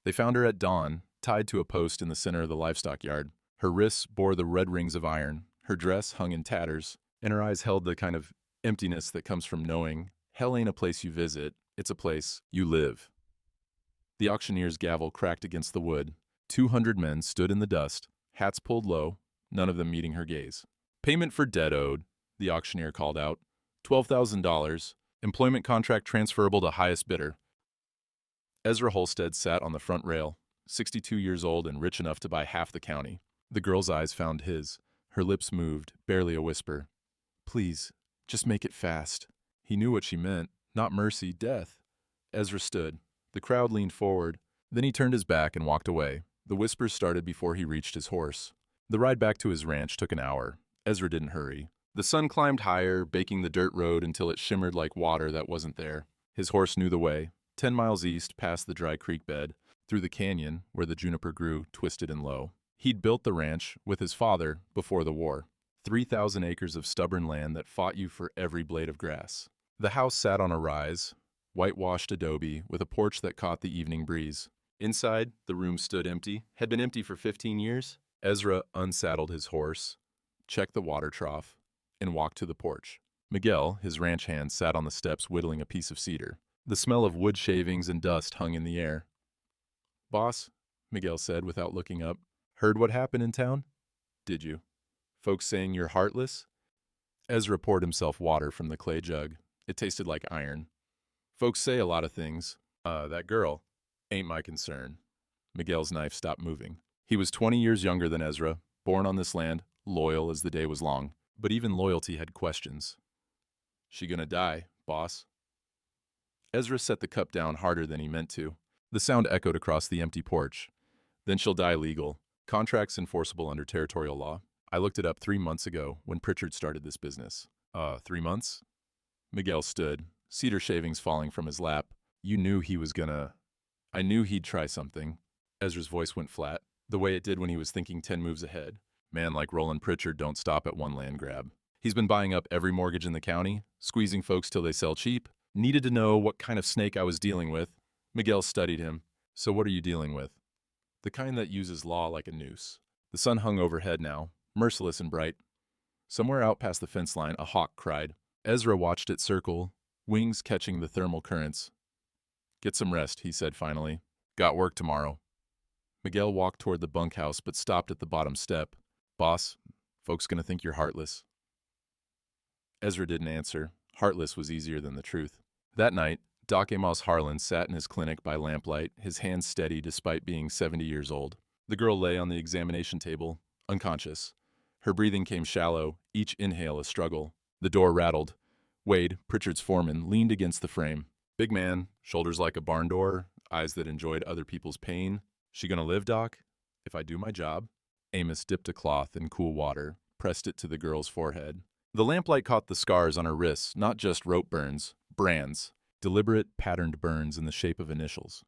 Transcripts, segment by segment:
They found her at dawn, tied to a post in the center of the livestock yard. Her wrists bore the red rings of iron, her dress hung in tatters, and her eyes held the kind of emptiness that comes from knowing hell ain't a place you visit, it's a place you live. The auctioneer's gavel cracked against the wood. 200 men stood in the dust, hats pulled low, none of them meeting her gaze. Payment for debt owed, the auctioneer called out. $12,000. Employment contract transferable to highest bidder. Ezra Holstead sat on the front rail, 62 years old and rich enough to buy half the county. The girl's eyes found his. Her lips moved, barely a whisper. Please, just make it fast. He knew what she meant. Not mercy, death. Ezra stood. The crowd leaned forward. Then he turned his back and walked away. The whispers started before he reached his horse. The ride back to his ranch took an hour. Ezra didn't hurry. The sun climbed higher, baking the dirt road until it shimmered like water that wasn't there. His horse knew the way. 10 miles east, past the dry creek bed, through the canyon where the juniper grew, twisted and low. He'd built the ranch with his father before the war. 3,000 acres of stubborn land that fought you for every blade of grass. The house sat on a rise, whitewashed adobe, with a porch that caught the evening breeze. Inside, the room stood empty, had been empty for 15 years. Ezra unsaddled his horse, checked the water trough, and walked to the porch. Miguel, his ranch hand, sat on the steps whittling a piece of cedar. The smell of wood shavings and dust hung in the air. Boss, Miguel said without looking up, heard what happened in town? Did you? Folks saying you're heartless? Ezra poured himself water from the clay jug. It tasted like iron. Folks say a lot of things. That girl ain't my concern. Miguel's knife stopped moving. He was 20 years younger than Ezra, born on this land, loyal as the day was long. But even loyalty had questions. She gonna die, boss? Ezra set the cup down harder than he meant to. The sound echoed across the empty porch. Then she'll die legal. Contracts enforceable under territorial law. I looked it up 3 months ago when Pritchard started this business. 3 months? Miguel stood, cedar shavings falling from his lap. You knew he was gonna... I knew he'd try something. Ezra's voice went flat, the way it did when he was thinking 10 moves ahead. Man like Roland Pritchard don't stop at one land grab. He's been buying up every mortgage in the county, squeezing folks till they sell cheap. Needed to know what kind of snake I was dealing with. Miguel studied him. So what are you dealing with? The kind that uses law like a noose. The sun hung overhead now, merciless and bright. Somewhere out past the fence line, a hawk cried. Ezra watched it circle, wings catching the thermal currents. Get some rest, he said finally. Got work tomorrow. Miguel walked toward the bunkhouse but stopped at the bottom step. Boss, folks gonna think you're heartless. Ezra didn't answer. Heartless was easier than the truth. That night, Doc Amos Harlan sat in his clinic by lamplight, his hands steady despite being 70 years old. The girl lay on the examination table, unconscious. Her breathing came shallow, each inhale a struggle. The door rattled. Wade, Pritchard's foreman, leaned against the frame. Big man, shoulders like a barn door, eyes that enjoyed other people's pain. She gonna live, Doc? If I do my job? Amos dipped a cloth in cool water, pressed it to the girl's forehead. The lamplight caught the scars on her wrists, not just rope burns, brands. Deliberate, patterned burns in the shape of initials.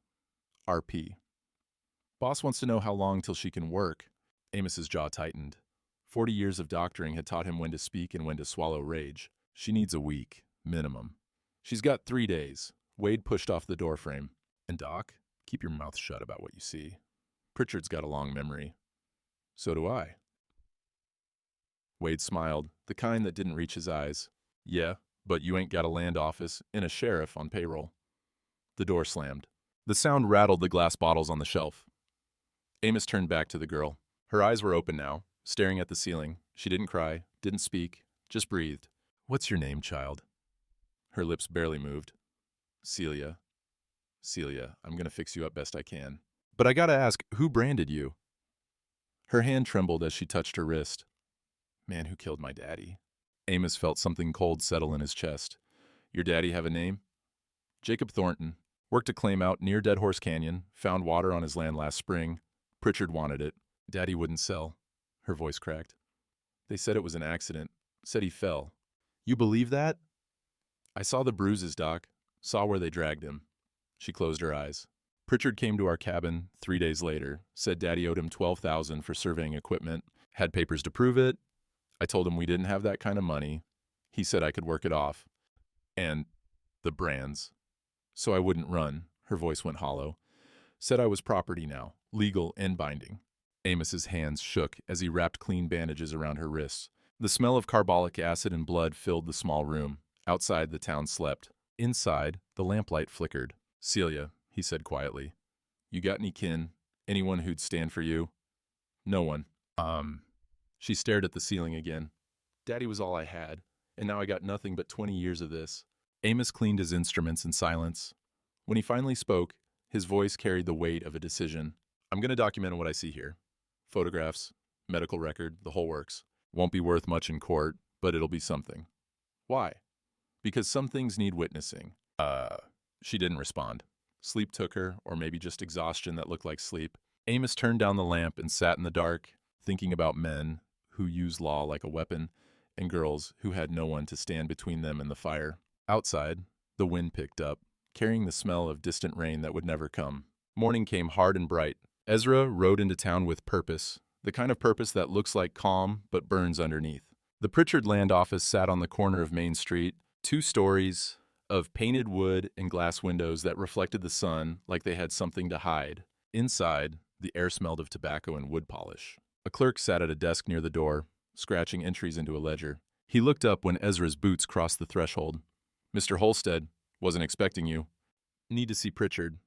RP. Boss wants to know how long till she can work. Amos's jaw tightened. 40 years of doctoring had taught him when to speak and when to swallow rage. She needs a week, minimum. She's got 3 days. Wade pushed off the doorframe. And Doc, keep your mouth shut about what you see. Pritchard's got a long memory. So do I. Wade smiled, the kind that didn't reach his eyes. Yeah, but you ain't got a land office and a sheriff on payroll. The door slammed. The sound rattled the glass bottles on the shelf. Amos turned back to the girl. Her eyes were open now, staring at the ceiling. She didn't cry, didn't speak, just breathed. What's your name, child? Her lips barely moved. Celia. Celia, I'm gonna fix you up best I can. But I gotta ask, who branded you? Her hand trembled as she touched her wrist. Man who killed my daddy. Amos felt something cold settle in his chest. Your daddy have a name? Jacob Thornton. Worked a claim out near Dead Horse Canyon, found water on his land last spring. Pritchard wanted it. Daddy wouldn't sell. Her voice cracked. They said it was an accident. Said he fell. You believe that? I saw the bruises, Doc. Saw where they dragged him. She closed her eyes. Pritchard came to our cabin 3 days later, said Daddy owed him $12,000 for surveying equipment, had papers to prove it. I told him we didn't have that kind of money. He said I could work it off. And the brands. So I wouldn't run. Her voice went hollow. Said I was property now, legal and binding. Amos's hands shook as he wrapped clean bandages around her wrists. The smell of carbolic acid and blood filled the small room. Outside, the town slept. Inside, the lamplight flickered. Celia, he said quietly, you got any kin? Anyone who'd stand for you? No one. She stared at the ceiling again. Daddy was all I had, and now I got nothing but 20 years of this. Amos cleaned his instruments in silence. When he finally spoke, his voice carried the weight of a decision. I'm going to document what I see here. Photographs, medical record, the whole works. Won't be worth much in court, but it'll be something. Why? Because some things need witnessing. She didn't respond. Sleep took her, or maybe just exhaustion that looked like sleep. Amos turned down the lamp and sat in the dark, thinking about men who use law like a weapon, and girls who had no one to stand between them and the fire. Outside, the wind picked up, carrying the smell of distant rain that would never come. Morning came hard and bright. Ezra rode into town with purpose, the kind of purpose that looks like calm but burns underneath. The Pritchard land office sat on the corner of Main Street, 2 stories of painted wood and glass windows that reflected the sun like they had something to hide. Inside, the air smelled of tobacco and wood polish. A clerk sat at a desk near the door, scratching entries into a ledger. He looked up when Ezra's boots crossed the threshold. Mr. Holstead, wasn't expecting you. Need to see Pritchard.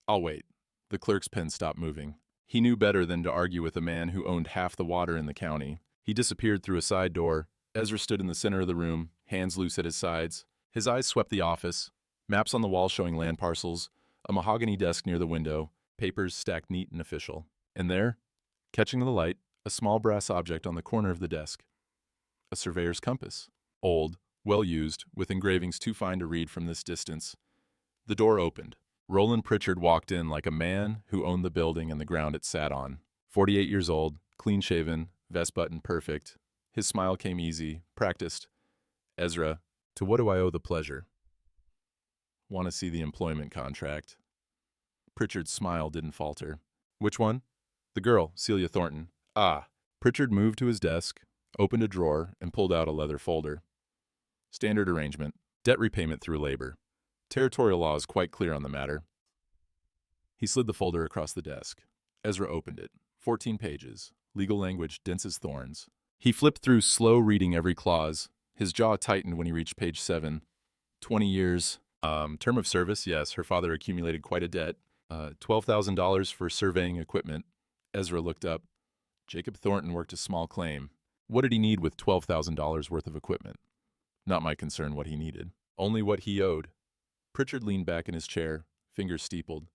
I'll wait. The clerk's pen stopped moving. He knew better than to argue with a man who owned half the water in the county. He disappeared through a side door. Ezra stood in the center of the room, hands loose at his sides. His eyes swept the office, maps on the wall showing land parcels, a mahogany desk near the window, papers stacked neat and official. And there, catching the light, a small brass object on the corner of the desk. A surveyor's compass. Old, well-used, with engravings too fine to read from this distance. The door opened. Roland Pritchard walked in like a man who owned the building and the ground it sat on. 48 years old, clean-shaven, vest button perfect. His smile came easy, practiced. Ezra, to what do I owe the pleasure? Want to see the employment contract? Pritchard's smile didn't falter. Which one? The girl, Celia Thornton. Ah. Pritchard moved to his desk, opened a drawer, and pulled out a leather folder. Standard arrangement. Debt repayment through labor. Territorial law is quite clear on the matter. He slid the folder across the desk. Ezra opened it. 14 pages. Legal language dense as thorns. He flipped through, slow reading every clause. His jaw tightened when he reached page 7. 20 years. Term of service, yes, her father accumulated quite a debt. $12,000 for surveying equipment. Ezra looked up. Jacob Thornton worked a small claim. What did he need with $12,000 worth of equipment? Not my concern what he needed. Only what he owed. Pritchard leaned back in his chair, fingers steepled.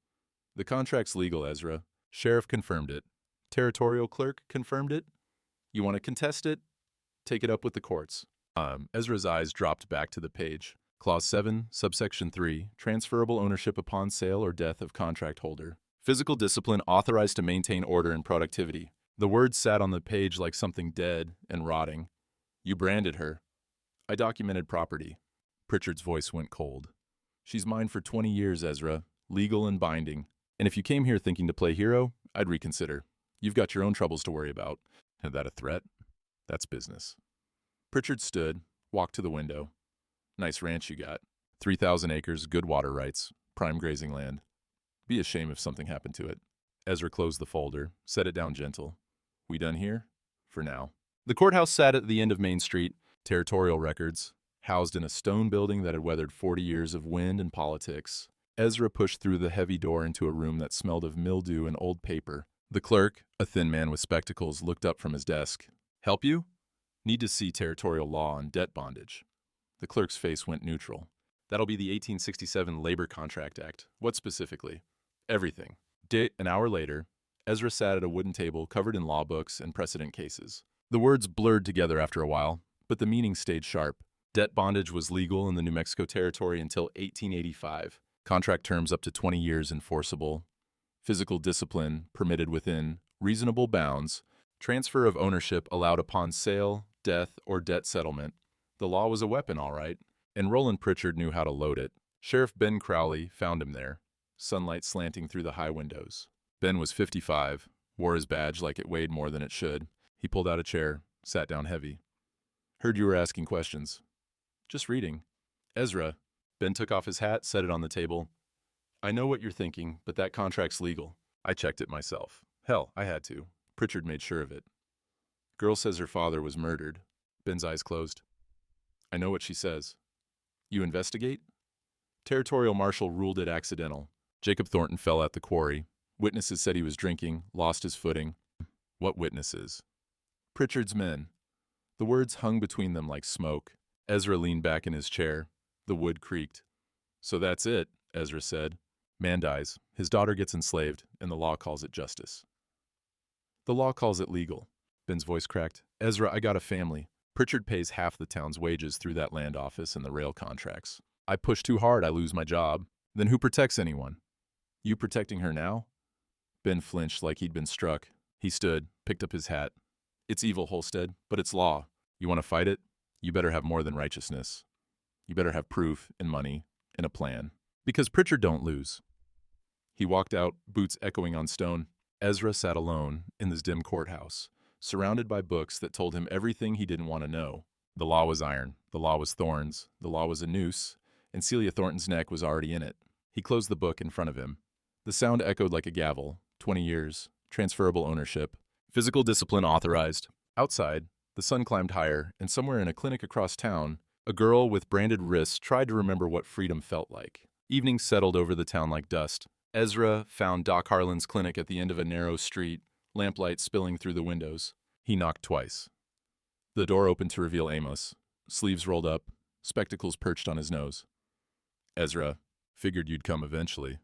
The contract's legal, Ezra. Sheriff confirmed it. Territorial clerk confirmed it. You want to contest it? Take it up with the courts. Ezra's eyes dropped back to the page. Clause 7, subsection 3, transferable ownership upon sale or death of contract holder. Physical discipline authorized to maintain order and productivity. The words sat on the page like something dead and rotting. You branded her. I documented property. Pritchard's voice went cold. She's mine for 20 years, Ezra, legal and binding. And if you came here thinking to play hero, I'd reconsider. You've got your own troubles to worry about. Is that a threat? That's business. Pritchard stood, walked to the window. Nice ranch you got. 3,000 acres, good water rights, prime grazing land. Be a shame if something happened to it. Ezra closed the folder, set it down gentle. We done here? For now. The courthouse sat at the end of Main Street, territorial records, housed in a stone building that had weathered 40 years of wind and politics. Ezra pushed through the heavy door into a room that smelled of mildew and old paper. The clerk, a thin man with spectacles, looked up from his desk. Help you? Need to see territorial law on debt bondage. The clerk's face went neutral. That'll be the 1867 Labor Contract Act. What specifically? Everything. An hour later, Ezra sat at a wooden table covered in law books and precedent cases. The words blurred together after a while, but the meaning stayed sharp. Debt bondage was legal in the New Mexico Territory until 1885. Contract terms up to 20 years enforceable. Physical discipline permitted within reasonable bounds. Transfer of ownership allowed upon sale, death, or debt settlement. The law was a weapon, all right, and Roland Pritchard knew how to load it. Sheriff Ben Crowley found him there, sunlight slanting through the high windows. Ben was 55, wore his badge like it weighed more than it should. He pulled out a chair, sat down heavy. Heard you were asking questions. Just reading. Ezra. Ben took off his hat, set it on the table. I know what you're thinking, but that contract's legal. I checked it myself. Hell, I had to. Pritchard made sure of it. Girl says her father was murdered. Ben's eyes closed. I know what she says. You investigate? Territorial Marshal ruled it accidental. Jacob Thornton fell at the quarry. Witnesses said he was drinking, lost his footing. What witnesses? Pritchard's men. The words hung between them like smoke. Ezra leaned back in his chair. The wood creaked. So that's it, Ezra said. Man dies, his daughter gets enslaved, and the law calls it justice. The law calls it legal. Ben's voice cracked. Ezra, I got a family. Pritchard pays half the town's wages through that land office and the rail contracts. I push too hard, I lose my job. Then who protects anyone? You protecting her now? Ben flinched like he'd been struck. He stood, picked up his hat. It's evil, Holstead, but it's law. You want to fight it? You better have more than righteousness. You better have proof and money and a plan. Because Pritchard don't lose. He walked out, boots echoing on stone. Ezra sat alone in this dim courthouse, surrounded by books that told him everything he didn't want to know. The law was iron, the law was thorns, the law was a noose, and Celia Thornton's neck was already in it. He closed the book in front of him. The sound echoed like a gavel. 20 years, transferable ownership, physical discipline authorized. Outside, the sun climbed higher, and somewhere in a clinic across town, a girl with branded wrists tried to remember what freedom felt like. Evening settled over the town like dust. Ezra found Doc Harlan's clinic at the end of a narrow street, lamplight spilling through the windows. He knocked twice. The door opened to reveal Amos, sleeves rolled up, spectacles perched on his nose. Ezra, figured you'd come eventually.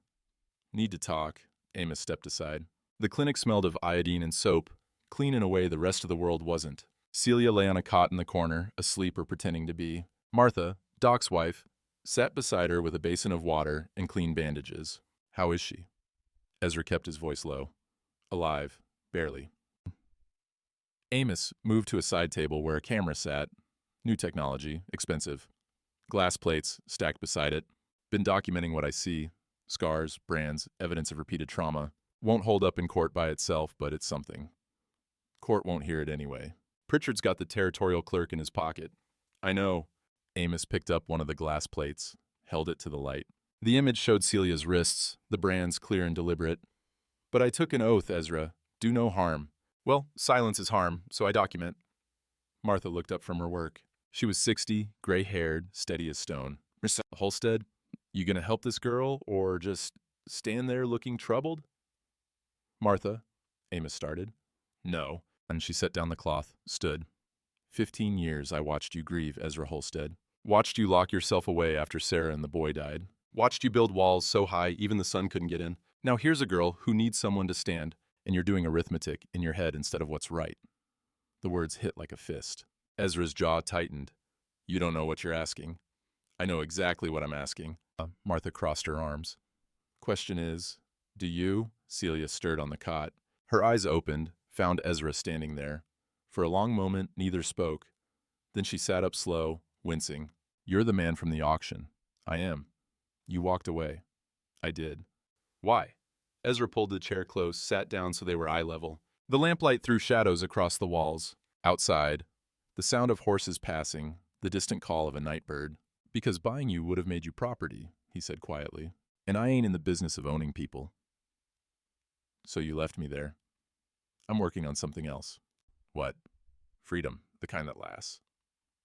Need to talk. Amos stepped aside. The clinic smelled of iodine and soap, clean in a way the rest of the world wasn't. Celia lay on a cot in the corner, asleep or pretending to be. Martha, Doc's wife, sat beside her with a basin of water and clean bandages. How is she? Ezra kept his voice low. Alive, barely. Amos moved to a side table where a camera sat. New technology, expensive. Glass plates stacked beside it. Been documenting what I see. Scars, brands, evidence of repeated trauma. Won't hold up in court by itself, but it's something. Court won't hear it anyway. Pritchard's got the territorial clerk in his pocket. I know. Amos picked up one of the glass plates, held it to the light. The image showed Celia's wrists, the brands clear and deliberate. But I took an oath, Ezra. Do no harm. Well, silence is harm, so I document. Martha looked up from her work. She was 60, gray-haired, steady as stone. Mr. Holstead, you gonna help this girl, or just stand there looking troubled? Martha, Amos started. No. And she set down the cloth, stood. 15 years I watched you grieve, Ezra Holstead. Watched you lock yourself away after Sarah and the boy died. Watched you build walls so high even the sun couldn't get in. Now here's a girl who needs someone to stand, and you're doing arithmetic in your head instead of what's right. The words hit like a fist. Ezra's jaw tightened. You don't know what you're asking. I know exactly what I'm asking. Martha crossed her arms. Question is, do you? Celia stirred on the cot. Her eyes opened, found Ezra standing there. For a long moment, neither spoke. Then she sat up slow, wincing. You're the man from the auction. I am. You walked away. I did. Why? Ezra pulled the chair close, sat down so they were eye level. The lamplight threw shadows across the walls. Outside, the sound of horses passing, the distant call of a night bird. Because buying you would have made you property, he said quietly. And I ain't in the business of owning people. So you left me there. I'm working on something else. What? Freedom, the kind that lasts.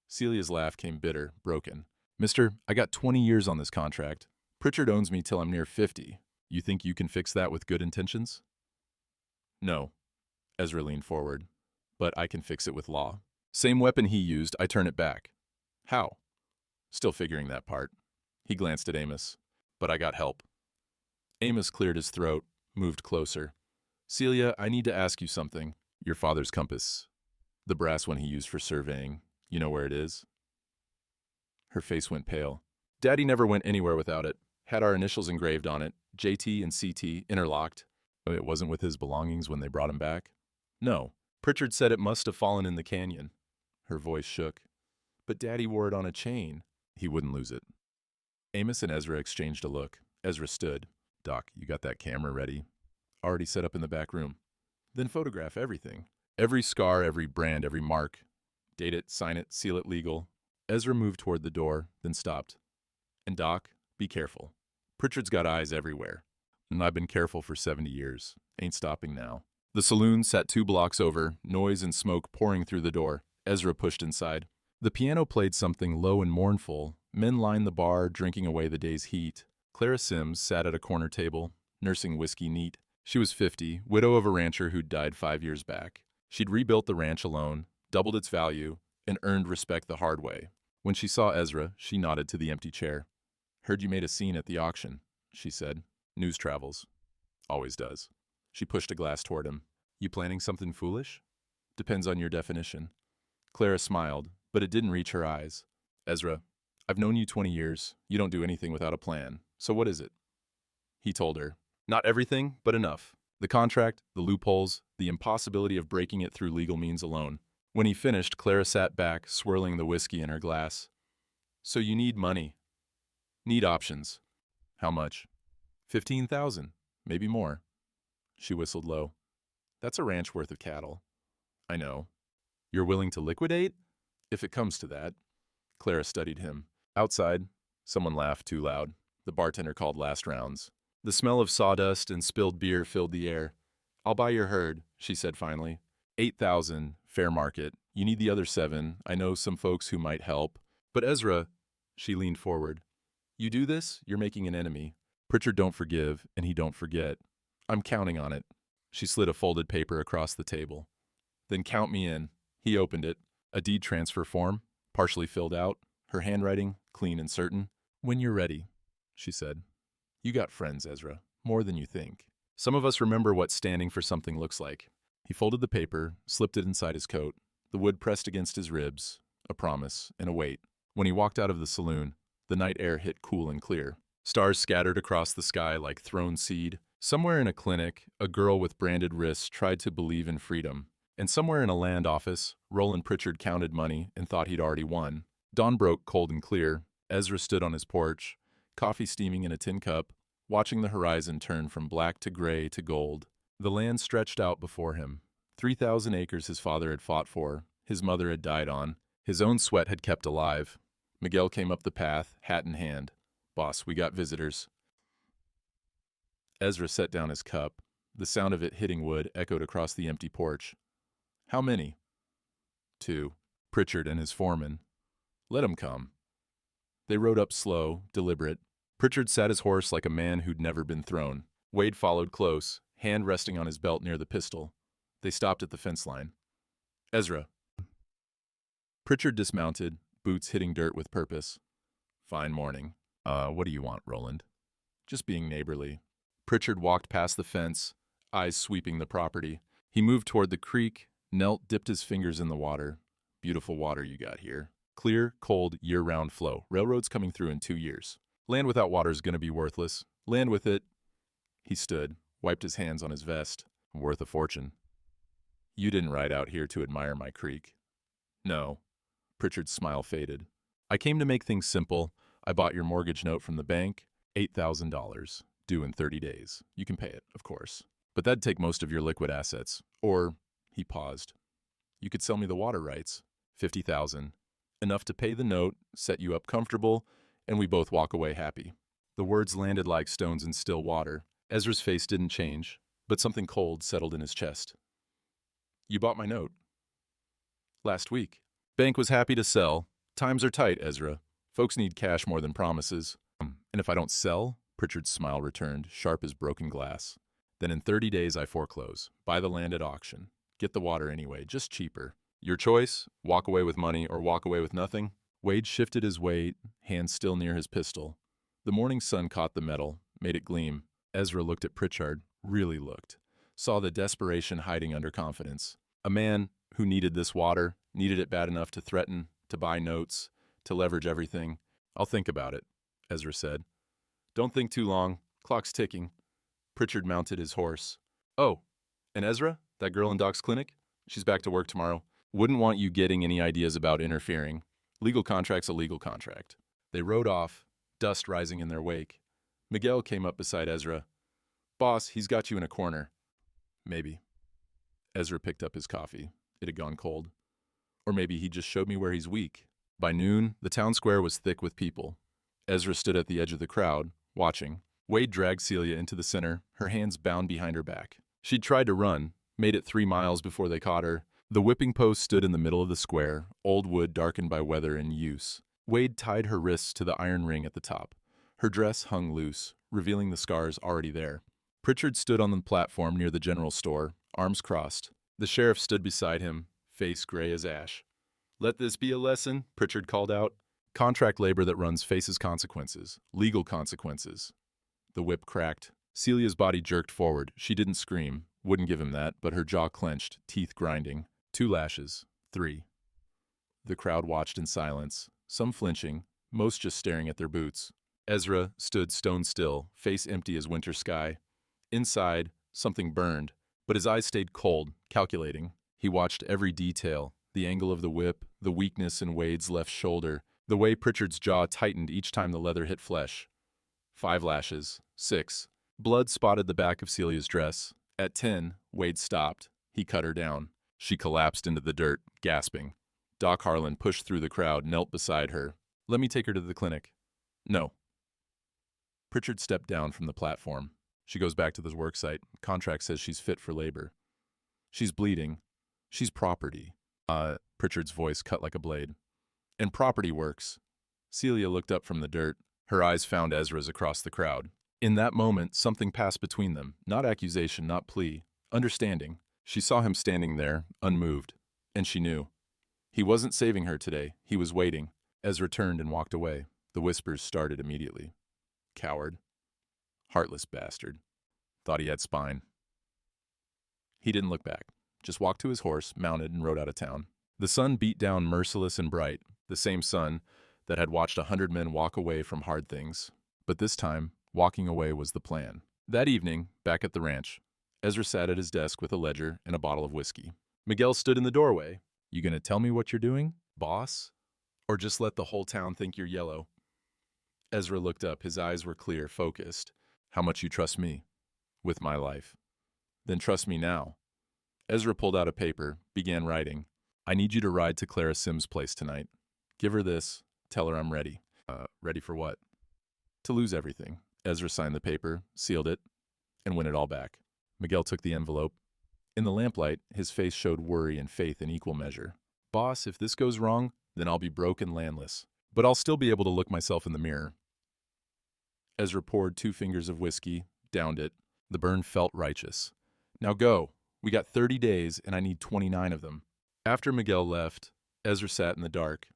Celia's laugh came bitter, broken. Mister, I got 20 years on this contract. Pritchard owns me till I'm near 50. You think you can fix that with good intentions? No. Ezra leaned forward. But I can fix it with law. Same weapon he used, I turn it back. How? Still figuring that part. He glanced at Amos. But I got help. Amos cleared his throat, moved closer. Celia, I need to ask you something. Your father's compass. The brass one he used for surveying. You know where it is? Her face went pale. Daddy never went anywhere without it. Had our initials engraved on it, JT and CT, interlocked. It wasn't with his belongings when they brought him back? No. Pritchard said it must have fallen in the canyon. Her voice shook. But Daddy wore it on a chain. He wouldn't lose it. Amos and Ezra exchanged a look. Ezra stood. Doc, you got that camera ready? Already set up in the back room. Then photograph everything. Every scar, every brand, every mark. Date it, sign it, seal it legal. Ezra moved toward the door, then stopped. And Doc, be careful. Pritchard's got eyes everywhere. And I've been careful for 70 years. Ain't stopping now. The saloon sat 2 blocks over, noise and smoke pouring through the door. Ezra pushed inside. The piano played something low and mournful. Men lined the bar, drinking away the day's heat. Clara Sims sat at a corner table, nursing whiskey neat. She was 50, widow of a rancher who'd died 5 years back. She'd rebuilt the ranch alone, doubled its value, and earned respect the hard way. When she saw Ezra, she nodded to the empty chair. "Heard you made a scene at the auction," she said. "News travels. Always does." She pushed a glass toward him. "You planning something foolish?" "Depends on your definition." Clara smiled, but it didn't reach her eyes. "Ezra, I've known you 20 years. You don't do anything without a plan. So what is it?" He told her. Not everything, but enough. The contract, the loopholes, the impossibility of breaking it through legal means alone. When he finished, Clara sat back, swirling the whiskey in her glass. "So you need money. Need options." "How much?" 15,000, maybe more." She whistled low. "That's a ranch worth of cattle." "I know." "You're willing to liquidate?" "If it comes to that." Clara studied him. Outside, someone laughed too loud. The bartender called last rounds. The smell of sawdust and spilled beer filled the air. "I'll buy your herd," she said finally. 8,000, fair market. You need the other 7. I know some folks who might help. But Ezra, she leaned forward. You do this, you're making an enemy. Pritchard don't forgive, and he don't forget. I'm counting on it. She slid a folded paper across the table. "Then count me in." He opened it. A deed transfer form, partially filled out, her handwriting clean and certain. "When you're ready," she said. "You got friends, Ezra, more than you think. Some of us remember what standing for something looks like." He folded the paper, slipped it inside his coat. The wood pressed against his ribs, a promise and a weight. When he walked out of the saloon, the night air hit cool and clear. Stars scattered across the sky like thrown seed. Somewhere in a clinic, a girl with branded wrists tried to believe in freedom. And somewhere in a land office, Roland Pritchard counted money and thought he'd already won. Dawn broke cold and clear. Ezra stood on his porch, coffee steaming in a tin cup, watching the horizon turn from black to gray to gold. The land stretched out before him. 3,000 acres his father had fought for, his mother had died on, his own sweat had kept alive. Miguel came up the path, hat in hand. "Boss, we got visitors." Ezra set down his cup. The sound of it hitting wood echoed across the empty porch. "How many?" "2. Pritchard and his foreman." "Let 'em come." They rode up slow, deliberate. Pritchard sat his horse like a man who'd never been thrown. Wade followed close, hand resting on his belt near the pistol. They stopped at the fence line. "Ezra." Pritchard dismounted, boots hitting dirt with purpose. "Fine morning. What do you want, Roland?" "Just being neighborly." Pritchard walked past the fence, eyes sweeping the property. He moved toward the creek, knelt, dipped his fingers in the water. "Beautiful water you got here. Clear, cold, year-round flow. Railroad's coming through in 2 years. Land without water's gonna be worthless. Land with it." He stood, wiped his hands on his vest. "Worth a fortune." "You didn't ride out here to admire my creek." "No." Pritchard's smile faded. "I came to make things simple. I bought your mortgage note from the bank, $8,000, due in 30 days. You can pay it, of course. But that'd take most of your liquid assets. Or," he paused, "you could sell me the water rights. 50,000. Enough to pay the note, set you up comfortable, and we both walk away happy." The words landed like stones in still water. Ezra's face didn't change, but something cold settled in his chest. "You bought my note." "Last week." "Bank was happy to sell. Times are tight, Ezra. Folks need cash more than promises." "And if I don't sell?" Pritchard's smile returned, sharp as broken glass. "Then in 30 days I foreclose. Buy the land at auction. Get the water anyway, just cheaper. Your choice, walk away with money or walk away with nothing." Wade shifted his weight, hands still near his pistol. The morning sun caught the metal, made it gleam. Ezra looked at Pritchard, really looked, saw the desperation hiding under confidence. A man who needed this water, needed it bad enough to threaten, to buy notes, to leverage everything. "I'll think about it," Ezra said. "Don't think too long. Clock's ticking." Pritchard mounted his horse. "Oh, and Ezra, that girl in Doc's clinic? She's back to work tomorrow. Wouldn't want you getting any ideas about interfering. Legal contract's a legal contract." They rode off, dust rising in their wake. Miguel came up beside Ezra. "Boss, he's got you in a corner." "Maybe." Ezra picked up his coffee. It had gone cold. "Or maybe he just showed me where he's weak." By noon, the town square was thick with people. Ezra stood at the edge of the crowd, watching. Wade dragged Celia into the center, her hands bound behind her back. She'd tried to run, made it 3 miles before they caught her. The whipping post stood in the middle of the square, old wood darkened by weather and use. Wade tied her wrists to the iron ring at the top. Her dress hung loose, revealing the scars already there. Pritchard stood on the platform near the general store, arms crossed. The sheriff stood beside him, face gray as ash. "Let this be a lesson," Pritchard called out. "Contract labor that runs faces consequences, legal consequences." The whip cracked. Celia's body jerked forward. She didn't scream, wouldn't give him that, but her jaw clenched, teeth grinding. 2 lashes. 3. The crowd watched in silence, some flinching, most just staring at their boots. Ezra stood stone still, face empty as winter sky. Inside, something burned, but his eyes stayed cold, calculating. He watched every detail, the angle of the whip, the weakness in Wade's left shoulder, the way Pritchard's jaw tightened each time the leather hit flesh. 5 lashes. 6. Blood spotted the back of Celia's dress. At 10, Wade stopped. He cut her down. She collapsed into the dirt, gasping. Doc Harlan pushed through the crowd, knelt beside her. "Let me take her to the clinic." "No." Pritchard stepped down from the platform. "She goes back to the worksite. Contract says she's fit for labor." "She's bleeding. She's property." Pritchard's voice cut like a blade. "And property works." Celia looked up from the dirt. Her eyes found Ezra's across the crowd. In that moment, something passed between them. Not accusation, not plea. Understanding. She saw him standing there, unmoved. And she knew. He wasn't saving her today. He was waiting. Ezra turned and walked away. The whispers started immediately. Coward. Heartless bastard. Thought he had spine. He didn't look back. Just walked to his horse, mounted, and rode out of town. The sun beat down merciless and bright. The same sun that had watched 100 men walk away from hard things. But this time, walking away was the plan. That evening, back at the ranch, Ezra sat at his desk with a ledger and a bottle of whiskey. Miguel stood in the doorway. "You gonna tell me what you're doing, boss? Or just let the whole town think you're yellow?" Ezra looked up. His eyes were clear, focused. "How much you trust me? With my life. Then trust me now." Ezra pulled out a paper, began writing. "I need you to ride to Clara Sims' place tonight. Give her this. Tell her I'm ready." Ready for what?" "To lose everything." Ezra signed the paper, sealed it, and went it all back. Miguel took the envelope. In the lamplight, his face showed worry and faith in equal measure. "Boss, if this goes wrong, then I'll be broke and landless. But I'll still be able to look myself in the mirror." Ezra poured 2 fingers of whiskey, downed it. The burn felt righteous. "Now go. We got 30 days, and I need 29 of them." After Miguel left, Ezra sat in the dark.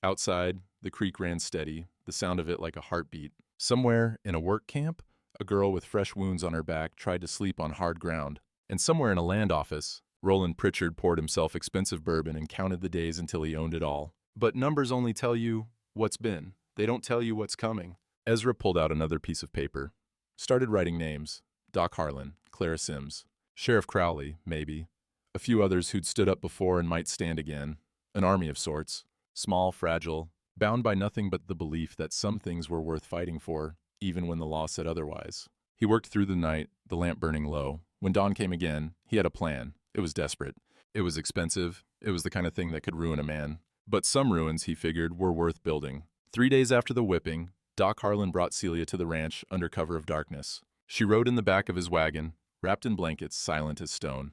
Outside, the creek ran steady, the sound of it like a heartbeat. Somewhere in a work camp, a girl with fresh wounds on her back tried to sleep on hard ground. And somewhere in a land office, Roland Pritchard poured himself expensive bourbon and counted the days until he owned it all. But numbers only tell you what's been. They don't tell you what's coming. Ezra pulled out another piece of paper. Started writing names. Doc Harlan, Clara Sims, Sheriff Crowley, maybe. A few others who'd stood up before and might stand again. An army of sorts. Small, fragile, bound by nothing but the belief that some things were worth fighting for, even when the law said otherwise. He worked through the night, the lamp burning low. When dawn came again, he had a plan. It was desperate. It was expensive. It was the kind of thing that could ruin a man. But some ruins, he figured, were worth building. 3 days after the whipping, Doc Harlan brought Celia to the ranch under cover of darkness. She rode in the back of his wagon, wrapped in blankets, silent as stone.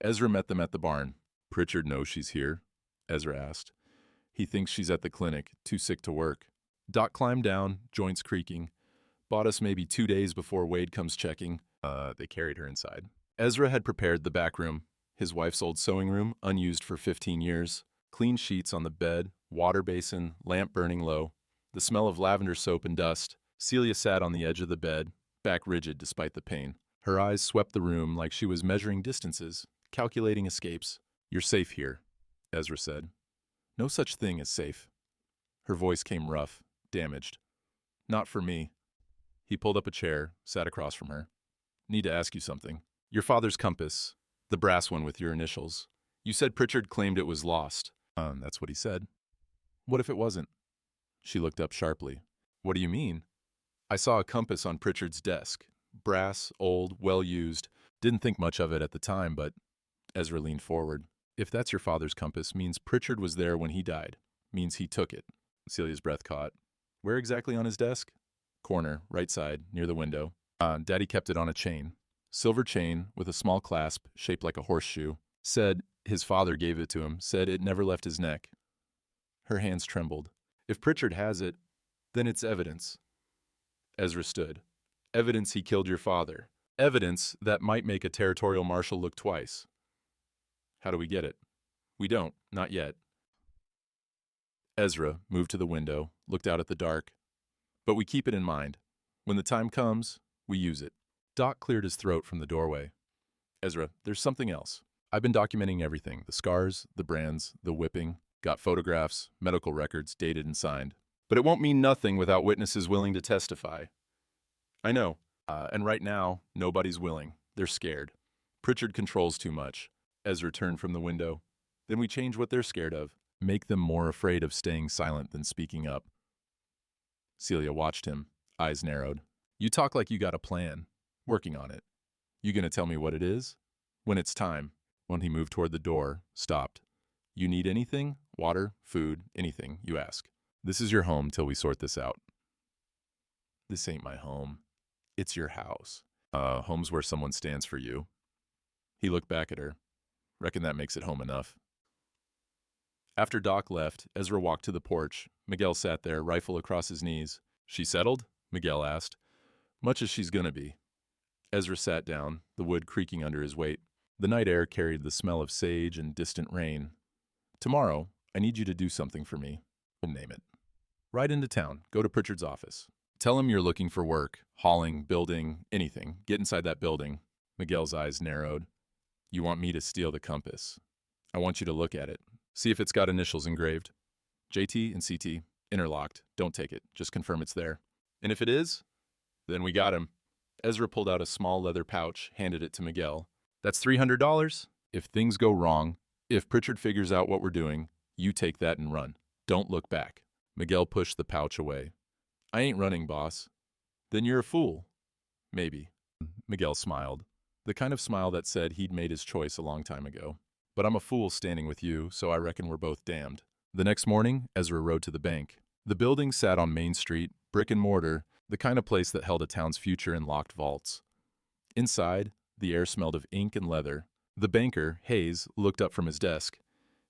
Ezra met them at the barn. "Pritchard knows she's here?" Ezra asked. "He thinks she's at the clinic, too sick to work." Doc climbed down, joints creaking. "Bought us maybe 2 days before Wade comes checking." They carried her inside. Ezra had prepared the back room, his wife's old sewing room, unused for 15 years. Clean sheets on the bed, water basin, lamp burning low. The smell of lavender soap and dust. Celia sat on the edge of the bed, back rigid despite the pain. Her eyes swept the room like she was measuring distances, calculating escapes. "You're safe here," Ezra said. "No such thing as safe." Her voice came rough, damaged. "Not for me." He pulled up a chair, sat across from her. "Need to ask you something. Your father's compass, the brass one with your initials. You said Pritchard claimed it was lost." That's what he said." "What if it wasn't?" She looked up sharply. "What do you mean?" "I saw a compass on Pritchard's desk. Brass, old, well-used. Didn't think much of it at the time, but..." Ezra leaned forward. "If that's your father's compass, means Pritchard was there when he died. Means he took it." Celia's breath caught. "Where exactly on his desk?" corner, right side, near the window. Daddy kept it on a chain. Silver chain with a small clasp shaped like a horseshoe. Said his father gave it to him. Said it never left his neck. Her hands trembled. If Pritchard has it, then it's evidence. Ezra stood. Evidence he killed your father. Evidence that might make a territorial marshal look twice. How do we get it? We don't, not yet. Ezra moved to the window, looked out at the dark. But we keep it in mind. When the time comes, we use it. Doc cleared his throat from the doorway. Ezra, there's something else. I've been documenting everything. The scars, the brands, the whipping. Got photographs, medical records, dated and signed. But it won't mean nothing without witnesses willing to testify. I know. And right now, nobody's willing. They're scared. Pritchard controls too much. Ezra turned from the window. Then we change what they're scared of. Make them more afraid of staying silent than speaking up. Celia watched him, eyes narrowed. You talk like you got a plan. Working on it. You gonna tell me what it is? When it's time. When he moved toward the door, stopped. You need anything? Water, food, anything, you ask. This is your home till we sort this out. This ain't my home. It's your house. Home's where someone stands for you. He looked back at her. Reckon that makes it home enough. After Doc left, Ezra walked to the porch. Miguel sat there, rifle across his knees. She settled? Miguel asked. Much as she's gonna be. Ezra sat down, the wood creaking under his weight. The night air carried the smell of sage and distant rain. Tomorrow, I need you to do something for me. Name it. Ride into town. Go to Pritchard's office. Tell him you're looking for work, hauling, building, anything. Get inside that building. Miguel's eyes narrowed. You want me to steal the compass. I want you to look at it. See if it's got initials engraved. JT and CT, interlocked. Don't take it. Just confirm it's there. And if it is, then we got him. Ezra pulled out a small leather pouch, handed it to Miguel. That's $300. If things go wrong, if Pritchard figures out what we're doing, you take that and run. Don't look back. Miguel pushed the pouch away. I ain't running, boss. Then you're a fool. Maybe. Miguel smiled. The kind of smile that said he'd made his choice a long time ago. But I'm a fool standing with you, so I reckon we're both damned. The next morning, Ezra rode to the bank. The building sat on Main Street, brick and mortar, the kind of place that held a town's future in locked vaults. Inside, the air smelled of ink and leather. The banker, Hayes, looked up from his desk.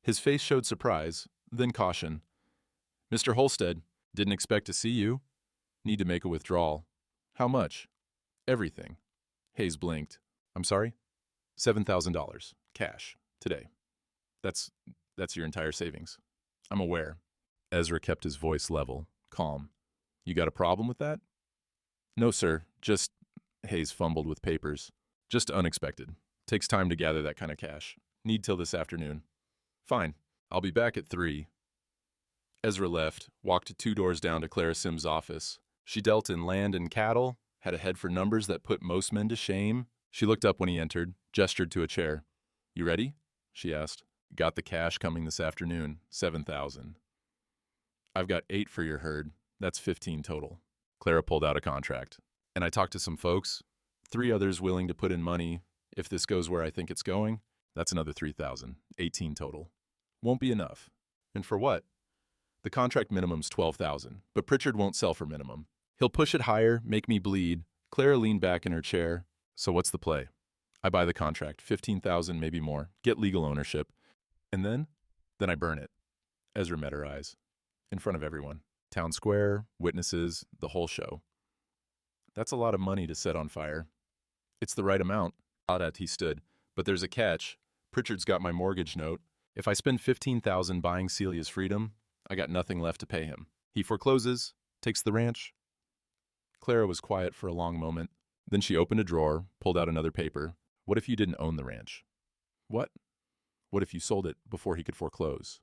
His face showed surprise, then caution. Mr. Holstead, didn't expect to see you. Need to make a withdrawal. How much? Everything. Hayes blinked. I'm sorry? $7,000. Cash. Today. That's your entire savings. I'm aware. Ezra kept his voice level, calm. You got a problem with that? No, sir. Just, Hayes fumbled with papers. Just unexpected. Takes time to gather that kind of cash. Need till this afternoon. Fine. I'll be back at 3. Ezra left, walked 2 doors down to Clara Simms' office. She dealt in land and cattle, had a head for numbers that put most men to shame. She looked up when he entered, gestured to a chair. You ready? She asked. Got the cash coming this afternoon, 7,000. I've got 8 for your herd. That's 15 total. Clara pulled out a contract. And I talked to some folks, 3 others willing to put in money. If this goes where I think it's going, that's another 3,000, 18 total. Won't be enough. And for what? The contract minimum's 12,000, but Pritchard won't sell for minimum. He'll push it higher, make me bleed. Clara leaned back in her chair. So what's the play? I buy the contract, 15,000, maybe more. Get legal ownership. And then I burn it. Ezra met her eyes. In front of everyone. Town square, witnesses, the whole show. That's a lot of money to set on fire. It's the right amount. Odd he stood. But there's a catch. Pritchard's got my mortgage note. If I spend 15,000 buying Celia's freedom, I got nothing left to pay him. He forecloses, takes the ranch. Clara was quiet for a long moment. Then she opened a drawer, pulled out another paper. What if you didn't own the ranch? What? What if you sold it before he could foreclose?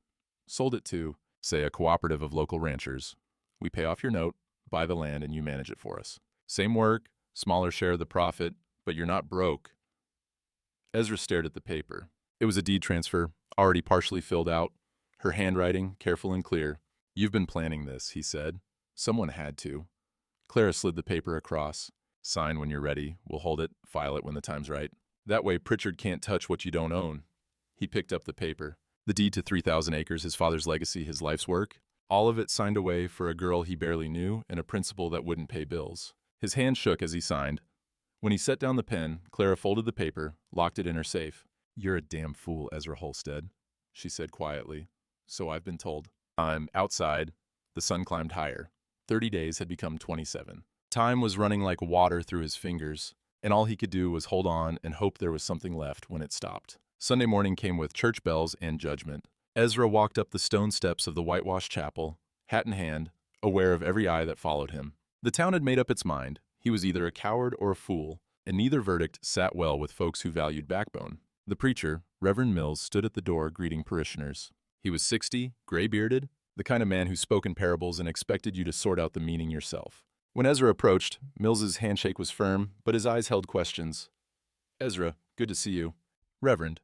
Sold it to, say, a cooperative of local ranchers. We pay off your note, buy the land, and you manage it for us. Same work, smaller share of the profit, but you're not broke. Ezra stared at the paper. It was a deed transfer, already partially filled out. Her handwriting, careful and clear. You've been planning this, he said. Someone had to. Clara slid the paper across. Sign when you're ready. We'll hold it, file it when the time's right. That way Pritchard can't touch what you don't own. He picked up the paper. The deed to 3,000 acres, his father's legacy, his life's work. All of it signed away for a girl he barely knew and a principal that wouldn't pay bills. His hand shook as he signed. When he set down the pen, Clara folded the paper, locked it in her safe. "You're a damn fool, Ezra Holstead," she said quietly. "So I've been told." Outside, the sun climbed higher. 30 days had become 27. Time was running like water through his fingers, and all he could do was hold on and hope there was something left when it stopped. Sunday morning came with church bells and judgment. Ezra walked up the stone steps of the whitewashed chapel, hat in hand, aware of every eye that followed him. The town had made up its mind. He was either a coward or a fool, and neither verdict sat well with folks who valued backbone. The preacher, Reverend Mills, stood at the door greeting parishioners. He was 60, gray-bearded, the kind of man who spoke in parables and expected you to sort out the meaning yourself. When Ezra approached, Mills's handshake was firm, but his eyes held questions. "Ezra, good to see you." "Reverend."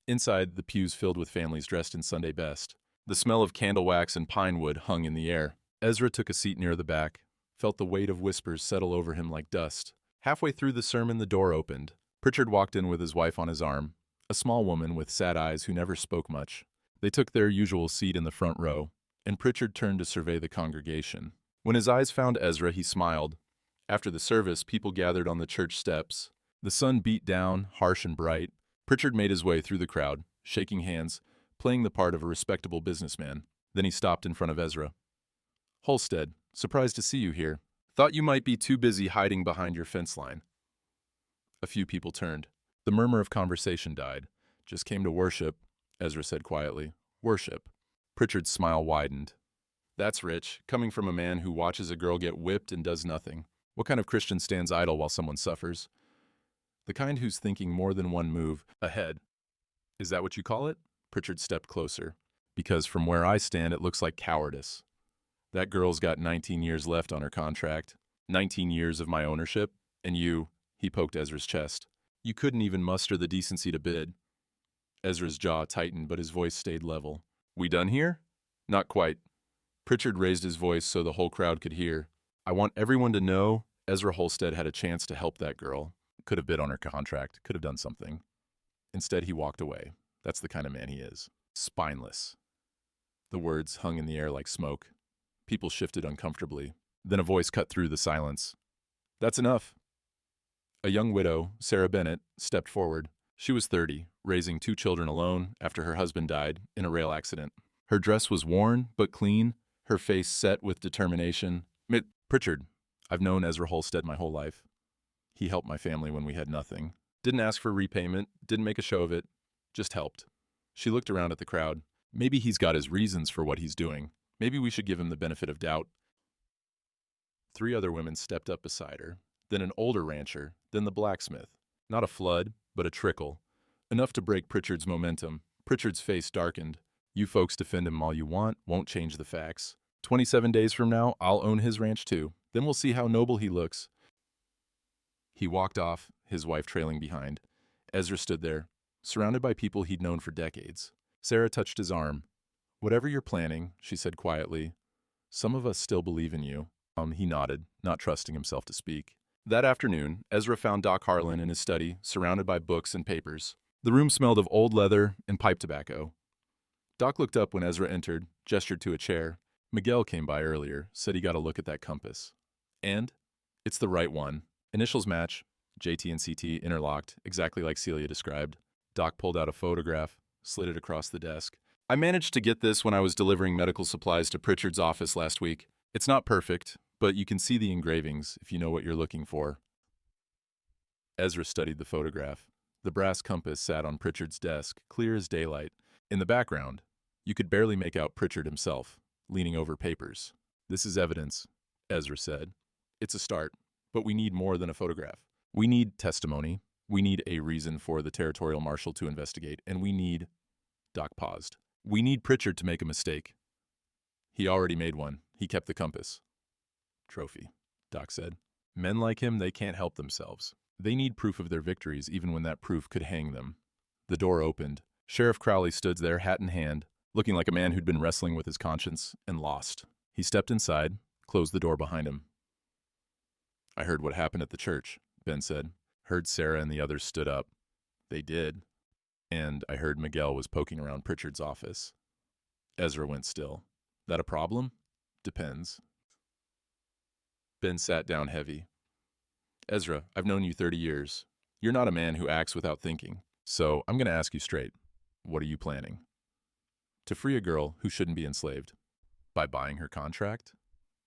Inside, the pews filled with families dressed in Sunday best. The smell of candle wax and pine wood hung in the air. Ezra took a seat near the back, felt the weight of whispers settle over him like dust. Halfway through the sermon, the door opened. Pritchard walked in with his wife on his arm, a small woman with sad eyes who never spoke much. They took their usual seat in the front row, and Pritchard turned to survey the congregation. When his eyes found Ezra, he smiled. After the service, people gathered on the church steps. The sun beat down, harsh and bright. Pritchard made his way through the crowd, shaking hands, playing the part of a respectable businessman. Then he stopped in front of Ezra. "Holstead, surprised to see you here. Thought you might be too busy hiding behind your fence line." A few people turned. The murmur of conversation died. "Just came to worship," Ezra said quietly. "Worship." Pritchard's smile widened. "That's rich, coming from a man who watches a girl get whipped and does nothing. What kind of Christian stands idle while someone suffers? The kind who's thinking more than one move ahead." "Is that what you call it?" Pritchard stepped closer. "Because from where I stand, it looks like cowardice. That girl's got 19 years left on her contract. 19 years of my ownership. And you," he poked Ezra's chest, "you couldn't even muster the decency to bid." Ezra's jaw tightened, but his voice stayed level. "We done here?" "Not quite." Pritchard raised his voice so the whole crowd could hear. "I want everyone to know Ezra Holstead had a chance to help that girl. Could have bid on her contract, could have done something. Instead, he walked away. That's the kind of man he is. Spineless." The words hung in the air like smoke. People shifted uncomfortably. Then a voice cut through the silence. "That's enough." A young widow, Sarah Bennett, stepped forward. She was 30, raising 2 children alone after her husband died in a rail accident. Her dress was worn but clean, her face set with determination. "Pritchard, I've known Ezra Holstead my whole life. He helped my family when we had nothing. Didn't ask for repayment, didn't make a show of it, just helped." She looked around at the crowd. "Maybe he's got his reasons for what he's doing. Maybe we should give him the benefit of doubt." 3 other women stepped up beside her, then an older rancher, then the blacksmith. Not a flood, but a trickle. Enough to break Pritchard's momentum. Pritchard's face darkened. "You folks defend him all you want, won't change the facts. 27 days from now, I'll own his ranch too. Then we'll see how noble he looks." He walked off, his wife trailing behind. Ezra stood there, surrounded by people he'd known for decades. Sarah touched his arm. "Whatever you're planning," she said quietly, "some of us still believe in you." He nodded, not trusting himself to speak. That afternoon, Ezra found Doc Harlan in his study, surrounded by books and papers. The room smelled of old leather and pipe tobacco. Doc looked up when Ezra entered, gestured to a chair. "Miguel came by earlier, said he got a look at that compass." "And?" "It's the right one. Initials match, JT and CT interlocked, exactly like Celia described." Doc pulled out a photograph, slid it across the desk. "I managed to get this when I was delivering medical supplies to Pritchard's office last week. It's not perfect, but you can see the engravings if you know what you're looking for." Ezra studied the photograph. The brass compass sat on Pritchard's desk, clear as daylight. In the background, you could barely make out Pritchard himself, leaning over papers. "This is evidence," Ezra said. "It's a start, but we need more than a photograph. We need testimony. We need a reason for the territorial marshal to investigate, and we need—" Doc paused. "We need Pritchard to make a mistake." "He already made one. He kept the compass." "Trophy," Doc said. "Men like him, they can't help themselves. They need proof of their victories, even when that proof could hang them." The door opened. Sheriff Crowley stood there, hat in hand, looking like a man who'd been wrestling with his conscience and lost. He stepped inside, closed the door behind him. "I heard what happened at the church," Ben said. "Heard Sarah and the others stood up." "They did. And I heard Miguel was poking around Pritchard's office." Ezra went still. That a problem? Depends. Ben sat down heavy. Ezra, I've known you 30 years. You're not a man who acts without thinking. So I'm going to ask you straight. What are you planning? To free a girl who shouldn't be enslaved. By buying her contract?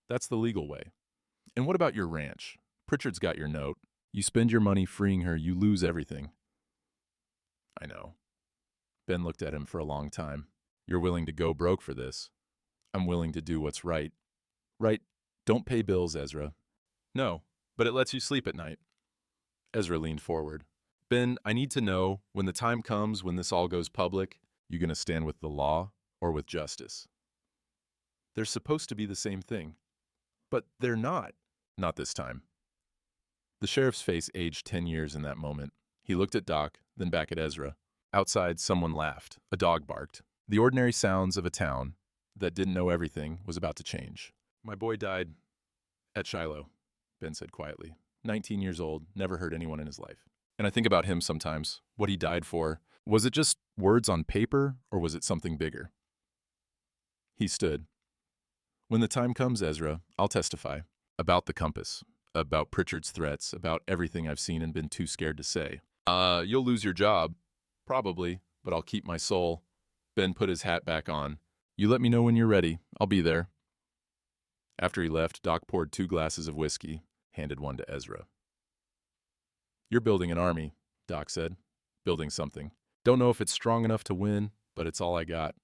That's the legal way. And what about your ranch? Pritchard's got your note. You spend your money freeing her, you lose everything. I know. Ben looked at him for a long time. You're willing to go broke for this. I'm willing to do what's right. Right? Don't pay bills, Ezra. No, but it lets you sleep at night. Ezra leaned forward. Ben, I need to know, when the time comes when this all goes public, you gonna stand with the law or with justice? They're supposed to be the same thing. But they're not. Not this time. The sheriff's face aged 10 years in that moment. He looked at Doc, then back at Ezra. Outside, someone laughed. A dog barked. The ordinary sounds of a town that didn't know everything was about to change. My boy died at Shiloh, Ben said quietly. 19 years old, never hurt anyone in his life. And I think about him sometimes, what he died for. Was it just words on paper, or was it something bigger? He stood. When the time comes, Ezra, I'll testify. About the compass, about Pritchard's threats, about everything I've seen and been too scared to say. You'll lose your job. Probably, but I'll keep my soul. Ben put his hat back on. You let me know when you're ready. I'll be there. After he left, Doc poured 2 glasses of whiskey, handed one to Ezra. You're building an army, Doc said. Building something. Don't know if it's strong enough to win, but it's all I got.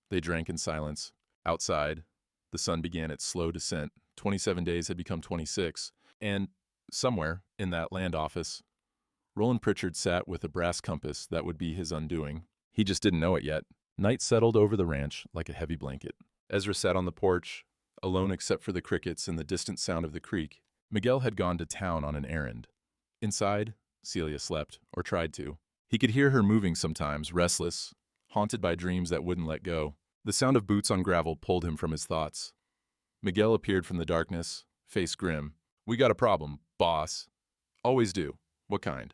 They drank in silence. Outside, the sun began its slow descent. 27 days had become 26, and somewhere in that land office, Roland Pritchard sat with a brass compass that would be his undoing. He just didn't know it yet. Night settled over the ranch like a heavy blanket. Ezra sat on the porch, alone except for the crickets and the distant sound of the creek. Miguel had gone to town on an errand. Inside, Celia slept, or tried to. He could hear her moving sometimes, restless, haunted by dreams that wouldn't let go. The sound of boots on gravel pulled him from his thoughts. Miguel appeared from the darkness, face grim. We got a problem, boss. Always do. What kind?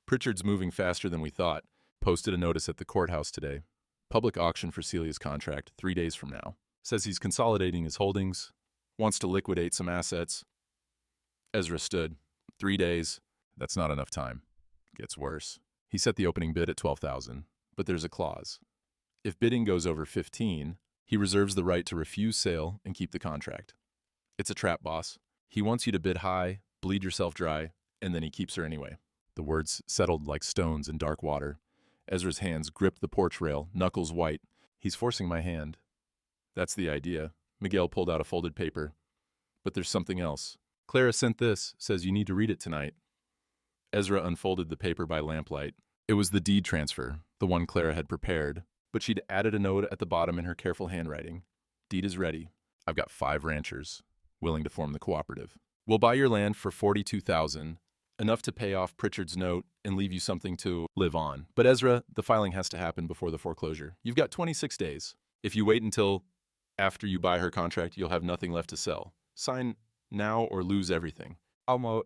Pritchard's moving faster than we thought. Posted a notice at the courthouse today. Public auction for Celia's contract 3 days from now. Says he's consolidating his holdings. Wants to liquidate some assets. Ezra stood. 3 days. That's not enough time. Gets worse. He set the opening bid at $12,000, but there's a clause. If bidding goes over 15, he reserves the right to refuse sale and keep the contract. It's a trap, boss. He wants you to bid high, bleed yourself dry, and then he keeps her anyway. The words settled like stones in dark water. Ezra's hands gripped the porch rail, knuckles white. He's forcing my hand. That's the idea. Miguel pulled out a folded paper. But there's something else. Clara sent this, says you need to read it tonight. Ezra unfolded the paper by lamplight. It was the deed transfer, the one Clara had prepared, but she'd added a note at the bottom in her careful handwriting. Deed is ready. I've got 5 ranchers, willing to form the cooperative. We'll buy your land for $42,000, enough to pay off Pritchard's note and leave you something to live on. But Ezra, the filing has to happen before the foreclosure. You've got 26 days. If you wait until after you buy her contract, you'll have nothing left to sell. Sign now or lose everything.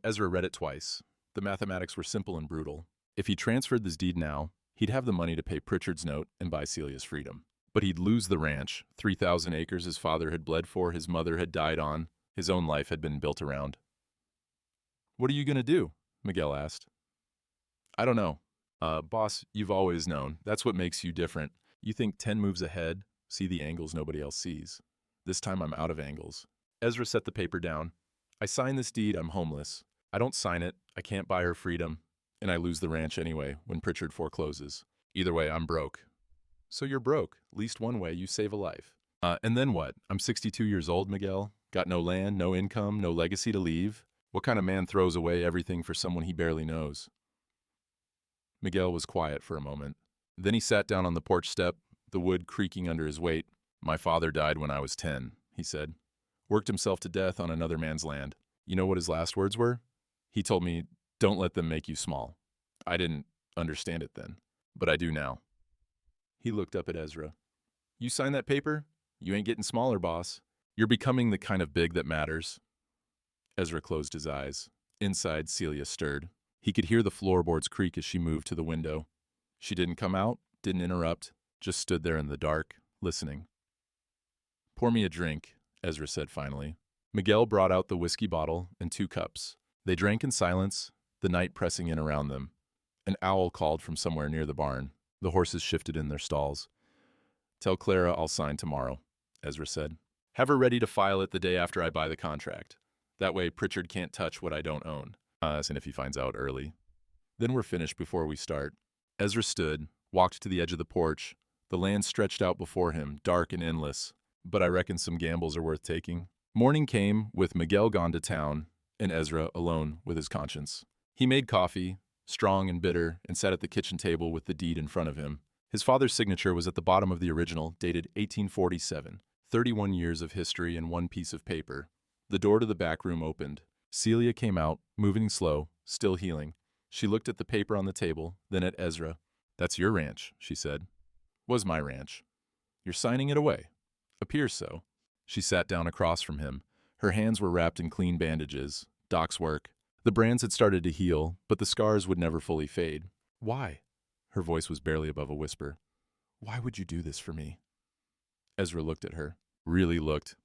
Ezra read it twice. The mathematics were simple and brutal. If he transferred this deed now, he'd have the money to pay Pritchard's note and buy Celia's freedom. But he'd lose the ranch, 3,000 acres his father had bled for, his mother had died on, his own life had been built around. What are you going to do? Miguel asked. I don't know. Boss, you've always known. That's what makes you different. You think 10 moves ahead, see the angles nobody else sees. This time I'm out of angles. Ezra set the paper down. I sign this deed, I'm homeless. I don't sign it, I can't buy her freedom, and I lose the ranch anyway when Pritchard forecloses. Either way, I'm broke. So you're broke. At least one way, you save a life. And then what? I'm 62 years old, Miguel. Got no land, no income, no legacy to leave. What kind of man throws away everything for someone he barely knows? Miguel was quiet for a moment. Then he sat down on the porch step, the wood creaking under his weight. My father died when I was 10, he said. Worked himself to death on another man's land. You know what his last words were? He told me, don't let them make you small. I didn't understand it then, but I do now. He looked up at Ezra. You sign that paper? You ain't getting smaller, boss. You're becoming the kind of big that matters. Ezra closed his eyes. Inside, Celia stirred. He could hear the floorboards creak as she moved to the window. She didn't come out, didn't interrupt, just stood there in the dark, listening. Pour me a drink, Ezra said finally. Miguel brought out the whiskey bottle and 2 cups. They drank in silence, the night pressing in around them. An owl called from somewhere near the barn. The horses shifted in their stalls. Tell Clara I'll sign tomorrow, Ezra said. Have her ready to file it the day after I buy the contract. That way Pritchard can't touch what I don't own. And if he finds out early. Then we're finished before we start. Ezra stood, walked to the edge of the porch. The land stretched out before him, dark and endless. But I reckon some gambles are worth taking. Morning came, with Miguel gone to town, and Ezra alone with his conscience. He made coffee, strong and bitter, and sat at the kitchen table with the deed in front of him. His father's signature was at the bottom of the original, dated 1847. 31 years of history in one piece of paper. The door to the back room opened. Celia came out, moving slow, still healing. She looked at the paper on the table, then at Ezra. That's your ranch, she said. Was my ranch. You're signing it away. Appears so. She sat down across from him. Her hands were wrapped in clean bandages. Doc's work. The brands had started to heal, but the scars would never fully fade. Why? Her voice was barely above a whisper. Why would you do this for me? Ezra looked at her. Really looked.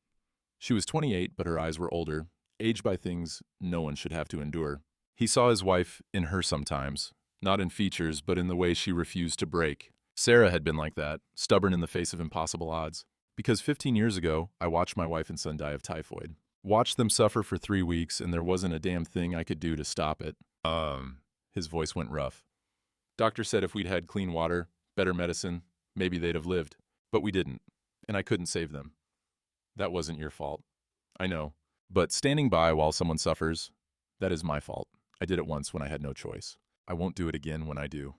She was 28, but her eyes were older, aged by things no one should have to endure. He saw his wife in her sometimes, not in features, but in the way she refused to break. Sarah had been like that, stubborn in the face of impossible odds. Because 15 years ago, I watched my wife and son die of typhoid. Watched them suffer for 3 weeks, and there wasn't a damn thing I could do to stop it. His voice went rough. Doctor said if we'd had clean water, better medicine, maybe they'd have lived. But we didn't, and I couldn't save them. That wasn't your fault. I know. But standing by while someone suffers, that is my fault. I did it once when I had no choice. I won't do it again when I do.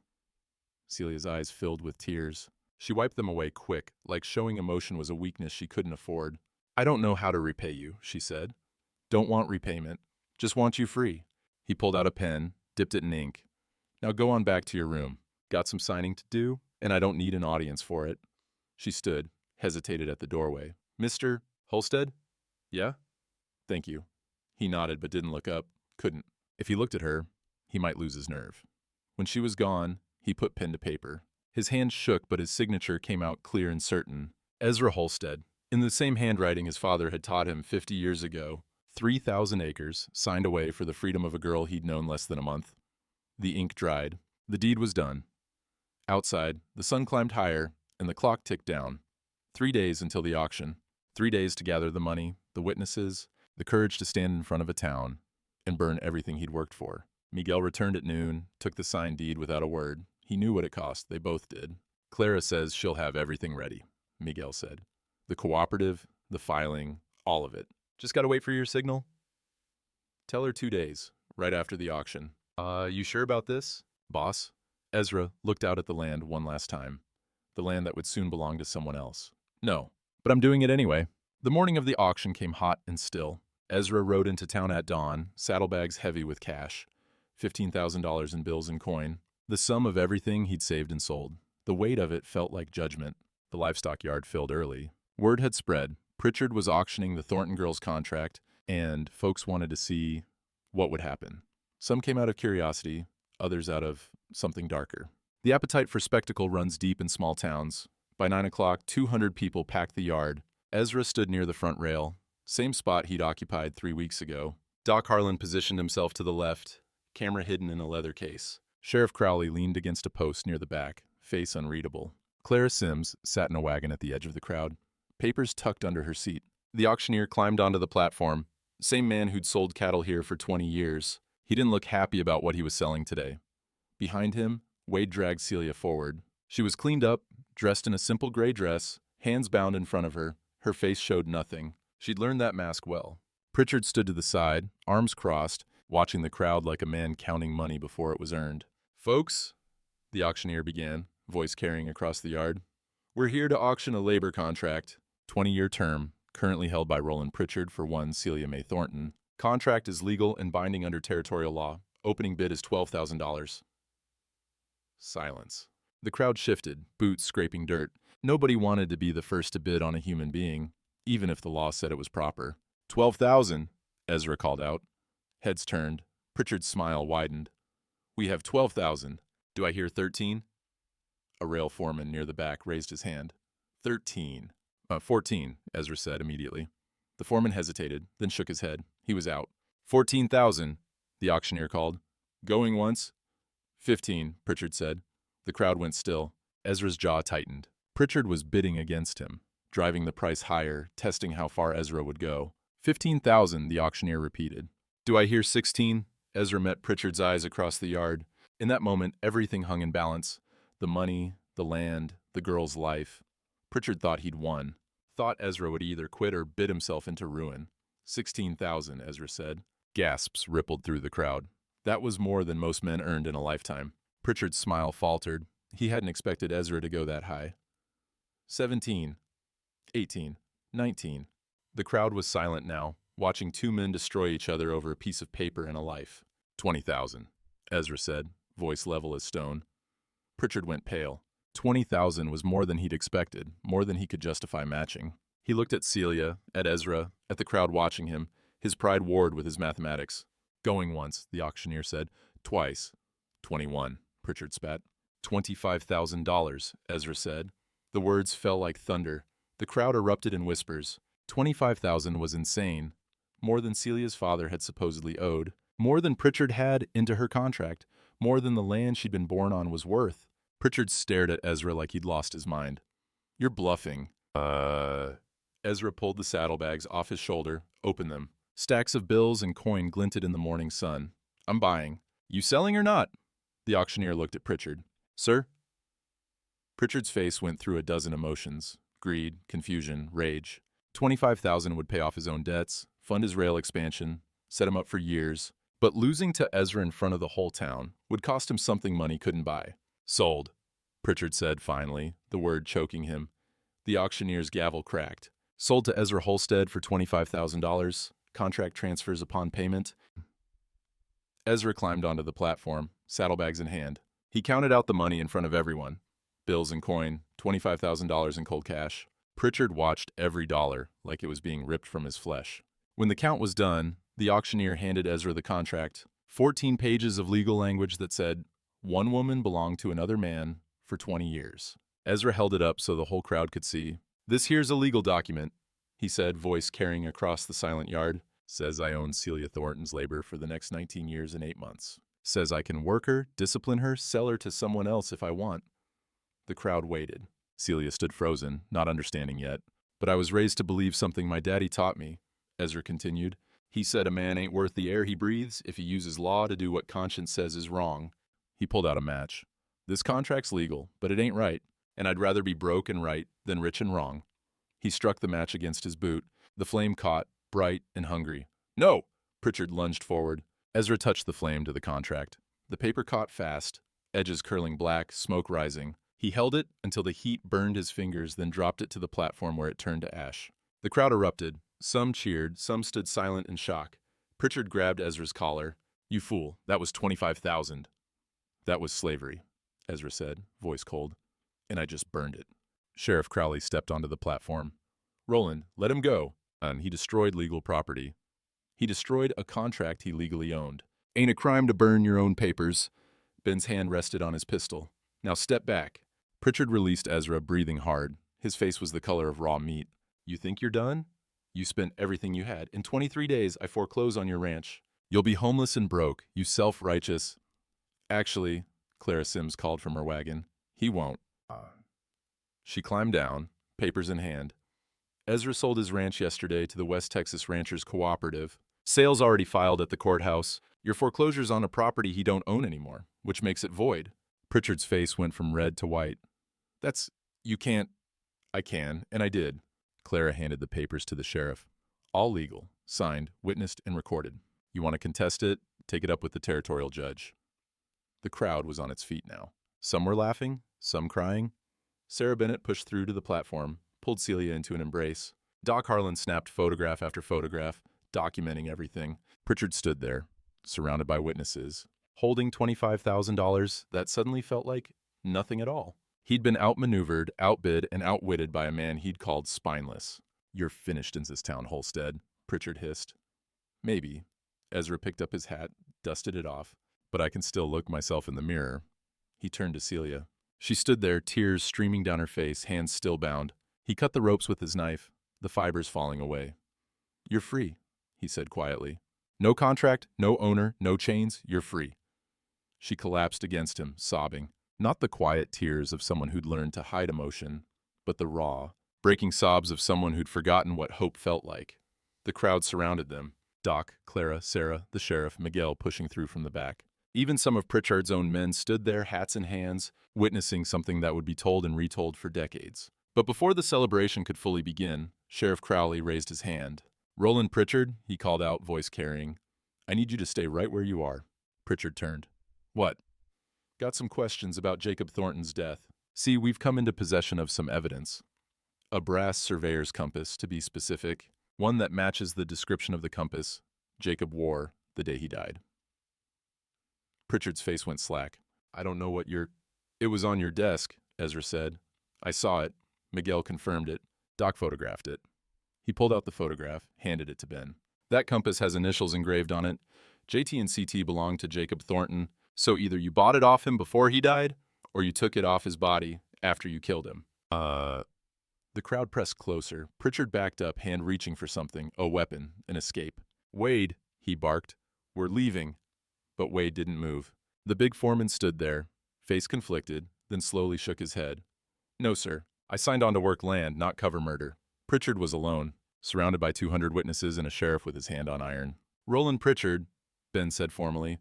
Celia's eyes filled with tears. She wiped them away quick, like showing emotion was a weakness she couldn't afford. I don't know how to repay you, she said. Don't want repayment. Just want you free. He pulled out a pen, dipped it in ink. Now go on back to your room. Got some signing to do, and I don't need an audience for it. She stood, hesitated at the doorway. Mr. Holstead? Yeah? Thank you. He nodded but didn't look up. Couldn't. If he looked at her, he might lose his nerve. When she was gone, he put pen to paper. His hand shook, but his signature came out clear and certain. Ezra Holstead. In the same handwriting his father had taught him 50 years ago. 3,000 acres, signed away for the freedom of a girl he'd known less than a month. The ink dried. The deed was done. Outside, the sun climbed higher, and the clock ticked down. 3 days until the auction. 3 days to gather the money, the witnesses, the courage to stand in front of a town and burn everything he'd worked for. Miguel returned at noon, took the signed deed without a word. He knew what it cost. They both did. Clara says she'll have everything ready, Miguel said. The cooperative, the filing, all of it. Just gotta wait for your signal? Tell her 2 days, right after the auction. You sure about this, boss? Ezra looked out at the land one last time. The land that would soon belong to someone else. No, but I'm doing it anyway. The morning of the auction came hot and still. Ezra rode into town at dawn, saddlebags heavy with cash. $15,000 in bills and coin. The sum of everything he'd saved and sold. The weight of it felt like judgment. The livestock yard filled early. Word had spread. Pritchard was auctioning the Thornton girls' contract, and folks wanted to see what would happen. Some came out of curiosity, others out of something darker. The appetite for spectacle runs deep in small towns. By 9 o'clock, 200 people packed the yard. Ezra stood near the front rail, same spot he'd occupied 3 weeks ago. Doc Harlan positioned himself to the left, camera hidden in a leather case. Sheriff Crowley leaned against a post near the back, face unreadable. Clara Sims sat in a wagon at the edge of the crowd, papers tucked under her seat. The auctioneer climbed onto the platform, same man who'd sold cattle here for 20 years. He didn't look happy about what he was selling today. Behind him, Wade dragged Celia forward. She was cleaned up, dressed in a simple gray dress, hands bound in front of her. Her face showed nothing. She'd learned that mask well. Pritchard stood to the side, arms crossed, watching the crowd like a man counting money before it was earned. Folks, the auctioneer began, voice carrying across the yard, we're here to auction a labor contract, 20-year term, currently held by Roland Pritchard for one Celia May Thornton. Contract is legal and binding under territorial law. Opening bid is $12,000. Silence. The crowd shifted, boots scraping dirt. Nobody wanted to be the first to bid on a human being, even if the law said it was proper. 12,000, Ezra called out. Heads turned. Pritchard's smile widened. We have 12,000. Do I hear 13? A rail foreman near the back raised his hand. 13. 14, Ezra said immediately. The foreman hesitated, then shook his head. He was out. 14,000, the auctioneer called. Going once? 15, Pritchard said. The crowd went still. Ezra's jaw tightened. Pritchard was bidding against him, driving the price higher, testing how far Ezra would go. 15,000, the auctioneer repeated. Do I hear 16? Ezra met Pritchard's eyes across the yard. In that moment, everything hung in balance. The money, the land, the girl's life. Pritchard thought he'd won. Thought Ezra would either quit or bid himself into ruin. 16,000, Ezra said. Gasps rippled through the crowd. That was more than most men earned in a lifetime. Pritchard's smile faltered. He hadn't expected Ezra to go that high. 17, 18, 19. The crowd was silent now, watching two men destroy each other over a piece of paper and a life. 20,000, Ezra said, voice level as stone. Pritchard went pale. 20,000 was more than he'd expected, more than he could justify matching. He looked at Celia, at Ezra, at the crowd watching him. His pride warred with his mathematics. Going once, the auctioneer said. Twice. 21, Pritchard spat. $25,000, Ezra said. The words fell like thunder. The crowd erupted in whispers. 25,000 was insane. More than Celia's father had supposedly owed. More than Pritchard had into her contract. More than the land she'd been born on was worth. Pritchard stared at Ezra like he'd lost his mind. You're bluffing. Ezra pulled the saddlebags off his shoulder, opened them. Stacks of bills and coin glinted in the morning sun. I'm buying. You selling or not? The auctioneer looked at Pritchard. Sir? Pritchard's face went through a dozen emotions. Greed, confusion, rage. 25,000 would pay off his own debts, fund his rail expansion, set him up for years. But losing to Ezra in front of the whole town would cost him something money couldn't buy. Sold, Pritchard said finally, the word choking him. The auctioneer's gavel cracked. Sold to Ezra Holstead for $25,000, contract transfers upon payment. Ezra climbed onto the platform, saddlebags in hand. He counted out the money in front of everyone. Bills and coin, $25,000 in cold cash. Pritchard watched every dollar like it was being ripped from his flesh. When the count was done, the auctioneer handed Ezra the contract, 14 pages of legal language that said, one woman belonged to another man for 20 years. Ezra held it up so the whole crowd could see. This here's a legal document, he said, voice carrying across the silent yard. Says I own Celia Thornton's labor for the next 19 years and 8 months. Says I can work her, discipline her, sell her to someone else if I want. The crowd waited. Celia stood frozen, not understanding yet. But I was raised to believe something my daddy taught me, Ezra continued. He said a man ain't worth the air he breathes if he uses law to do what conscience says is wrong. He pulled out a match. This contract's legal, but it ain't right, and I'd rather be broke and right than rich and wrong. He struck the match against his boot. The flame caught, bright and hungry. No! Pritchard lunged forward. Ezra touched the flame to the contract. The paper caught fast, edges curling black, smoke rising. He held it until the heat burned his fingers, then dropped it to the platform where it turned to ash. The crowd erupted. Some cheered, some stood silent in shock. Pritchard grabbed Ezra's collar. You fool, that was 25,000. That was slavery, Ezra said, voice cold. And I just burned it. Sheriff Crowley stepped onto the platform. Roland, let him go. And he destroyed legal property. He destroyed a contract he legally owned. Ain't a crime to burn your own papers. Ben's hand rested on his pistol. Now step back. Pritchard released Ezra, breathing hard. His face was the color of raw meat. You think you're done? You spent everything you had. In 23 days, I foreclose on your ranch. You'll be homeless and broke, you self-righteous. Actually, Clara Sims called from her wagon, he won't. She climbed down, papers in hand. Ezra sold his ranch yesterday to the West Texas Ranchers Cooperative. Sale's already filed at the courthouse. Your foreclosure's on a property he don't own anymore, which makes it void. Pritchard's face went from red to white. You can't. I can, and I did. Clara handed the papers to the sheriff. All legal, signed, witnessed, and recorded. You want to contest it? Take it up with the territorial judge. The crowd was on its feet now. Some were laughing, some crying. Sarah Bennett pushed through to the platform, pulled Celia into an embrace. Doc Harlan snapped photograph after photograph, documenting everything. Pritchard stood there, surrounded by witnesses, holding $25,000 that suddenly felt like nothing at all. He'd been outmaneuvered, outbid, and outwitted by a man he'd called spineless. You're finished in this town, Holstead, Pritchard hissed. Maybe. Ezra picked up his hat, dusted it off. But I can still look myself in the mirror. He turned to Celia. She stood there, tears streaming down her face, hands still bound. He cut the ropes with his knife, the fibers falling away. "You're free," he said quietly. "No contract, no owner, no chains, you're free." She collapsed against him, sobbing. Not the quiet tears of someone who'd learned to hide emotion, but the raw, breaking sobs of someone who'd forgotten what hope felt like. The crowd surrounded them. Doc, Clara, Sarah, the sheriff, Miguel pushing through from the back. Even some of Pritchard's own men stood there, hats in hands, witnessing something that would be told and retold for decades. But before the celebration could fully begin, Sheriff Crowley raised his hand. "Roland Pritchard," he called out, voice carrying. "I need you to stay right where you are." Pritchard turned. "What?" "Got some questions about Jacob Thornton's death. See, we've come into possession of some evidence. A brass surveyor's compass, to be specific. One that matches the description of the compass Jacob wore the day he died." Pritchard's face went slack. "I don't know what you're—" "It was on your desk," Ezra said. "I saw it." Miguel confirmed it. Doc photographed it. He pulled out the photograph, handed it to Ben. "That compass has initials engraved on it. JT and CT belonged to Jacob Thornton, so either you bought it off him before he died, or you took it off his body after you killed him." The crowd pressed closer. Pritchard backed up, hand reaching for something, a weapon, an escape. "Wade," he barked. "We're leaving." But Wade didn't move. The big foreman stood there, face conflicted, then slowly shook his head. "No, sir. I signed on to work land, not cover murder." Pritchard was alone, surrounded by 200 witnesses and a sheriff with his hand on iron. "Roland Pritchard," Ben said formally,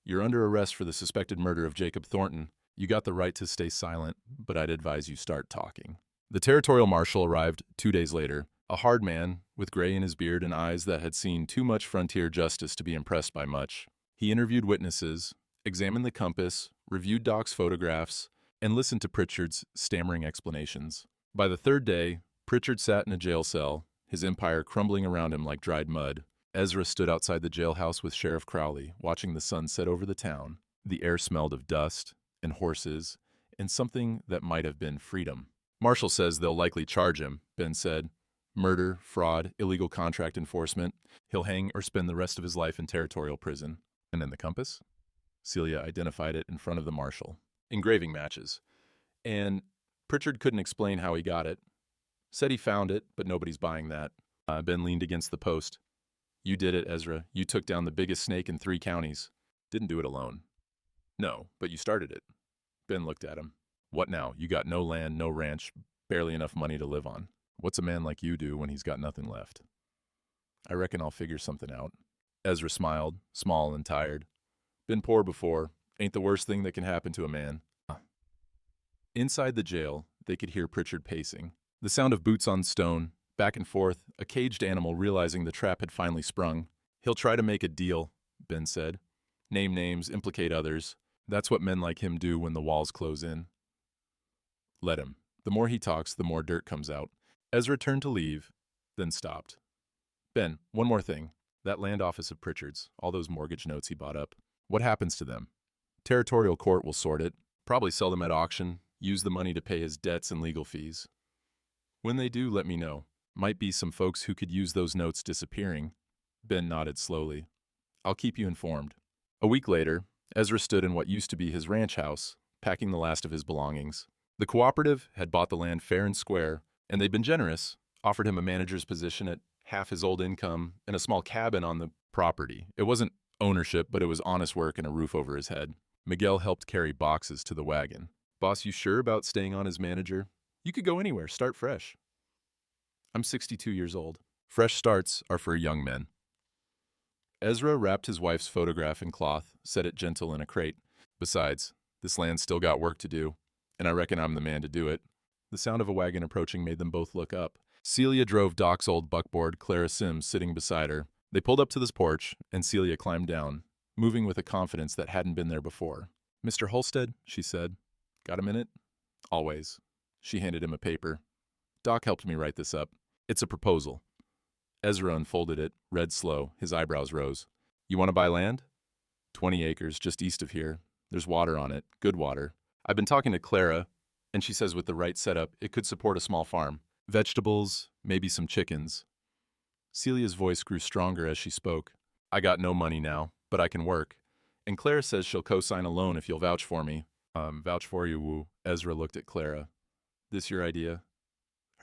"you're under arrest for the suspected murder of Jacob Thornton. You got the right to stay silent, but I'd advise you start talking." The territorial marshal arrived 2 days later, a hard man with gray in his beard and eyes that had seen too much frontier justice to be impressed by much. He interviewed witnesses, examined the compass, reviewed Doc's photographs, and listened to Pritchard's stammering explanations. By the third day, Pritchard sat in a jail cell, his empire crumbling around him like dried mud. Ezra stood outside the jailhouse with Sheriff Crowley, watching the sun set over the town. The air smelled of dust and horses and something that might have been freedom. "Marshall says they'll likely charge him," Ben said. "Murder, fraud, illegal contract enforcement. He'll hang or spend the rest of his life in territorial prison." "And then the compass?" Celia identified it in front of the marshal. "Engraving matches. And Pritchard couldn't explain how he got it. Said he found it, but nobody's buying that." Ben leaned against the post. "You did it, Ezra. You took down the biggest snake in 3 counties. Didn't do it alone." "No, but you started it." Ben looked at him. "What now? You got no land, no ranch, barely enough money to live on. What's a man like you do when he's got nothing left?" "I reckon I'll figure something out." Ezra smiled, small and tired. "Been poor before. Ain't the worst thing that can happen to a man." Inside the jail, they could hear Pritchard pacing. The sound of boots on stone, back and forth, a caged animal realizing the trap had finally sprung. "He'll try to make a deal," Ben said. "Name names, implicate others. That's what men like him do when the walls close in." "Let him. The more he talks, the more dirt comes out." Ezra turned to leave, then stopped. "Ben, one more thing. That land office of Pritchard's, all those mortgage notes he bought up. What happens to them? Territorial court will sort it, probably sell them at auction, use the money to pay his debts and legal fees. When they do, let me know. Might be some folks who could use those notes disappearing." Ben nodded slowly. "I'll keep you informed." A week later, Ezra stood in what used to be his ranch house, packing the last of his belongings. The cooperative had bought the land fair and square, and they'd been generous, offered him a manager's position at half his old income and a small cabin on the property. It wasn't ownership, but it was honest work and a roof over his head. Miguel helped carry boxes to the wagon. "Boss, you sure about staying on as manager? You could go anywhere, start fresh." "I'm 62 years old. Fresh starts are for young men." Ezra wrapped his wife's photograph in cloth, set it gentle in a crate. "Besides, this land's still got work to do, and I reckon I'm the man to do it." The sound of a wagon approaching made them both look up. Celia drove Doc's old buckboard, Clara Sims sitting beside her. They pulled up to this porch, and Celia climbed down, moving with a confidence that hadn't been there before. "Mr. Holstead," she said. "Got a minute?" "Always." She handed him a paper. "Doc helped me write this up. It's a proposal." Ezra unfolded it, read slow, his eyebrows rose. "You want to buy land?" 20 acres, just east of here. There's water on it, good water. I've been talking to Clara, and she says with the right setup, it could support a small farm. Vegetables, maybe some chickens." Celia's voice grew stronger as she spoke. "I got no money now, but I can work. And Clara says she'll co-sign a loan if you'll vouch for me." Vouch for you, Wu." Ezra looked at Clara. "This your idea?"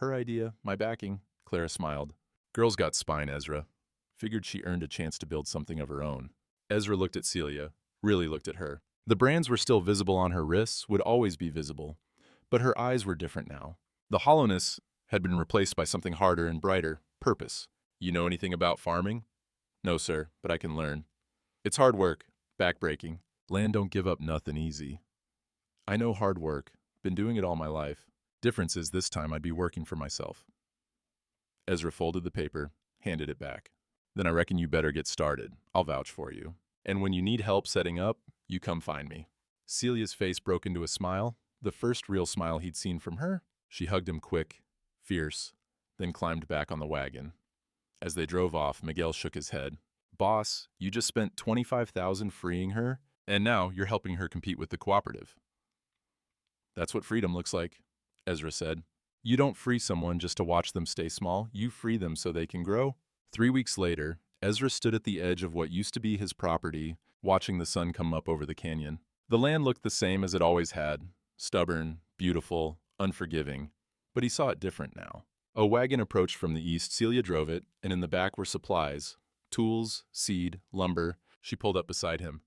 Her idea, my backing, Clara smiled. Girls got spine, Ezra. Figured she earned a chance to build something of her own. Ezra looked at Celia, really looked at her. The brands were still visible on her wrists, would always be visible. But her eyes were different now. The hollowness had been replaced by something harder and brighter, purpose. You know anything about farming? No, sir, but I can learn. It's hard work, backbreaking. Land don't give up nothing easy. I know hard work, been doing it all my life. Difference is this time I'd be working for myself. Ezra folded the paper, handed it back. Then I reckon you better get started. I'll vouch for you. And when you need help setting up, you come find me. Celia's face broke into a smile, the first real smile he'd seen from her. She hugged him quick, fierce, then climbed back on the wagon. As they drove off, Miguel shook his head. Boss, you just spent $25,000 freeing her, and now you're helping her compete with the cooperative. That's what freedom looks like, Ezra said. You don't free someone just to watch them stay small, you free them so they can grow. 3 weeks later, Ezra stood at the edge of what used to be his property, watching the sun come up over the canyon. The land looked the same as it always had, stubborn, beautiful, unforgiving, but he saw it different now. A wagon approached from the east. Celia drove it, and in the back were supplies, tools, seed, lumber. She pulled up beside him.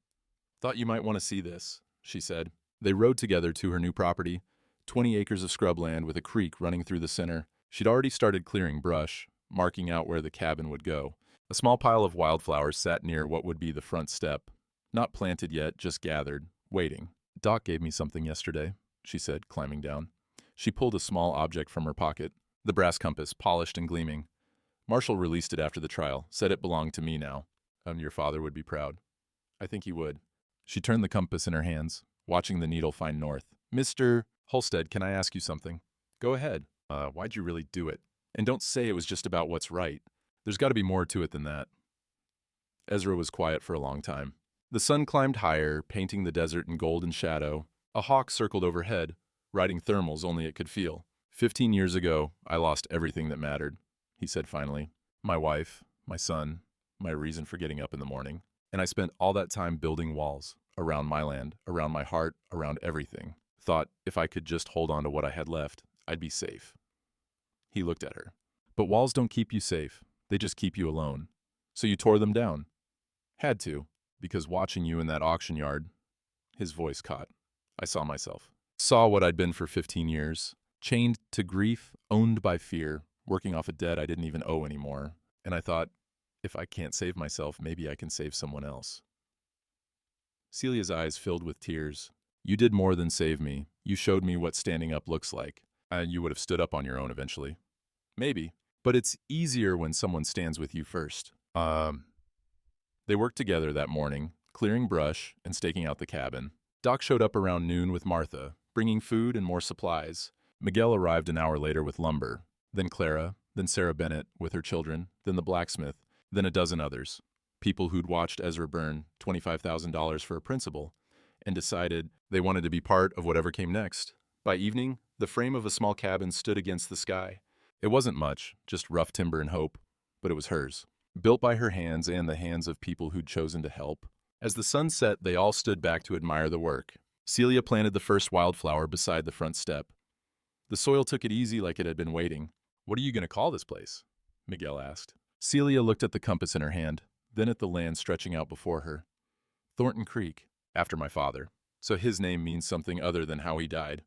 Thought you might want to see this, she said. They rode together to her new property, 20 acres of scrubland with a creek running through the center. She'd already started clearing brush, marking out where the cabin would go. A small pile of wildflowers sat near what would be the front step. Not planted yet, just gathered, waiting. Doc gave me something yesterday, she said, climbing down. She pulled a small object from her pocket, the brass compass, polished and gleaming. Marshall released it after the trial, said it belonged to me now. Your father would be proud. I think he would. She turned the compass in her hands, watching the needle find north. Mr. Holstead, can I ask you something? Go ahead. Why'd you really do it? And don't say it was just about what's right. There's got to be more to it than that. Ezra was quiet for a long time. The sun climbed higher, painting the desert in golden shadow. A hawk circled overhead, riding thermals only it could feel. 15 years ago, I lost everything that mattered, he said finally. My wife, my son, my reason for getting up in the morning. And I spent all that time building walls, around my land, around my heart, around everything. Thought if I could just hold on to what I had left, I'd be safe. He looked at her. But walls don't keep you safe. They just keep you alone. So you tore them down. Had to, because watching you in that auction yard, his voice caught. I saw myself. Saw what I'd been for 15 years. Chained to grief, owned by fear, working off a debt I didn't even owe anymore. And I thought, if I can't save myself, maybe I can save someone else. Celia's eyes filled with tears. You did more than save me. You showed me what standing up looks like. And you would have stood up on your own eventually. Maybe. But it's easier when someone stands with you first. They worked together that morning, clearing brush and staking out the cabin. Doc showed up around noon with Martha, bringing food and more supplies. Miguel arrived an hour later with lumber. Then Clara, then Sarah Bennett with her children, then the blacksmith, then a dozen others. People who'd watched Ezra burn $25,000 for a principal and decided they wanted to be part of whatever came next. By evening, the frame of a small cabin stood against the sky. It wasn't much, just rough timber and hope, but it was hers. Built by her hands and the hands of people who'd chosen to help. As the sun set, they all stood back to admire the work. Celia planted the first wildflower beside the front step. The soil took it easy like it had been waiting. What are you going to call this place? Miguel asked. Celia looked at the compass in her hand, then at the land stretching out before her. Thornton Creek, after my father. So his name means something other than how he died.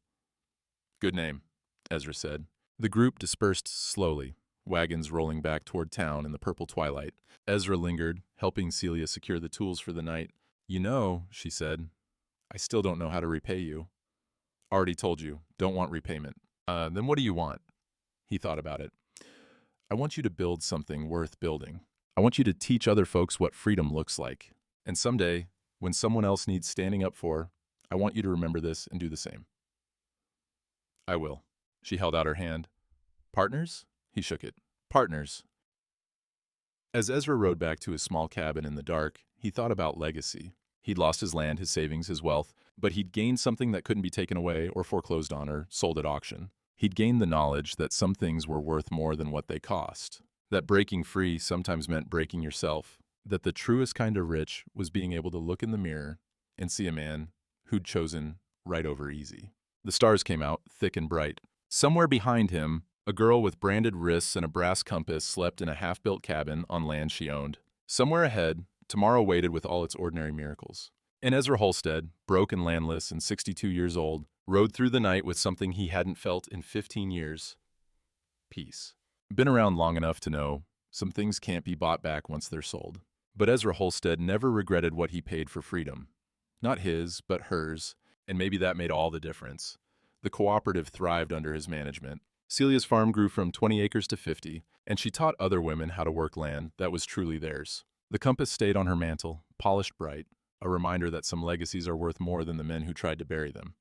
Good name, Ezra said. The group dispersed slowly, wagons rolling back toward town in the purple twilight. Ezra lingered, helping Celia secure the tools for the night. You know, she said, I still don't know how to repay you. Already told you, don't want repayment. Then what do you want? He thought about it. I want you to build something worth building. I want you to teach other folks what freedom looks like. And someday, when someone else needs standing up for, I want you to remember this and do the same. I will. She held out her hand. Partners? He shook it. Partners. As Ezra rode back to his small cabin in the dark, he thought about legacy. He'd lost his land, his savings, his wealth, but he'd gained something that couldn't be taken away or foreclosed on or sold at auction. He'd gained the knowledge that some things were worth more than what they cost, that breaking free sometimes meant breaking yourself, that the truest kind of rich was being able to look in the mirror and see a man who'd chosen right over easy. The stars came out, thick and bright. Somewhere behind him, A girl with branded wrists and a brass compass slept in a half-built cabin on land she owned. Somewhere ahead, tomorrow waited with all its ordinary miracles. And Ezra Holstead, broke and landless and 62 years old, rode through the night with something he hadn't felt in 15 years. Peace. Been around long enough to know some things can't be bought back once they're sold. But Ezra Holstead never regretted what he paid for freedom. Not his, but hers, and maybe that made all the difference. The cooperative thrived under his management. Celia's farm grew from 20 acres to 50, and she taught other women how to work land that was truly theirs. The compass stayed on her mantle, polished bright, a reminder that some legacies are worth more than the men who tried to bury them.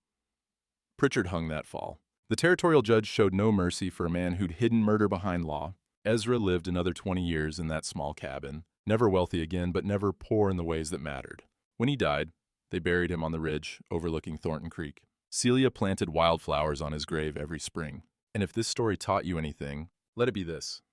Pritchard hung that fall. The territorial judge showed no mercy for a man who'd hidden murder behind law. Ezra lived another 20 years in that small cabin, never wealthy again, but never poor in the ways that mattered. When he died, they buried him on the ridge overlooking Thornton Creek. Celia planted wildflowers on his grave every spring. And if this story taught you anything, let it be this.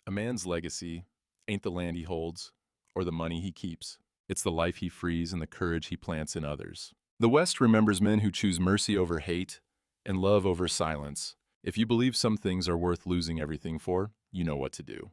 A man's legacy ain't the land he holds or the money he keeps. It's the life he frees and the courage he plants in others. The West remembers men who choose mercy over hate and love over silence. If you believe some things are worth losing everything for, you know what to do.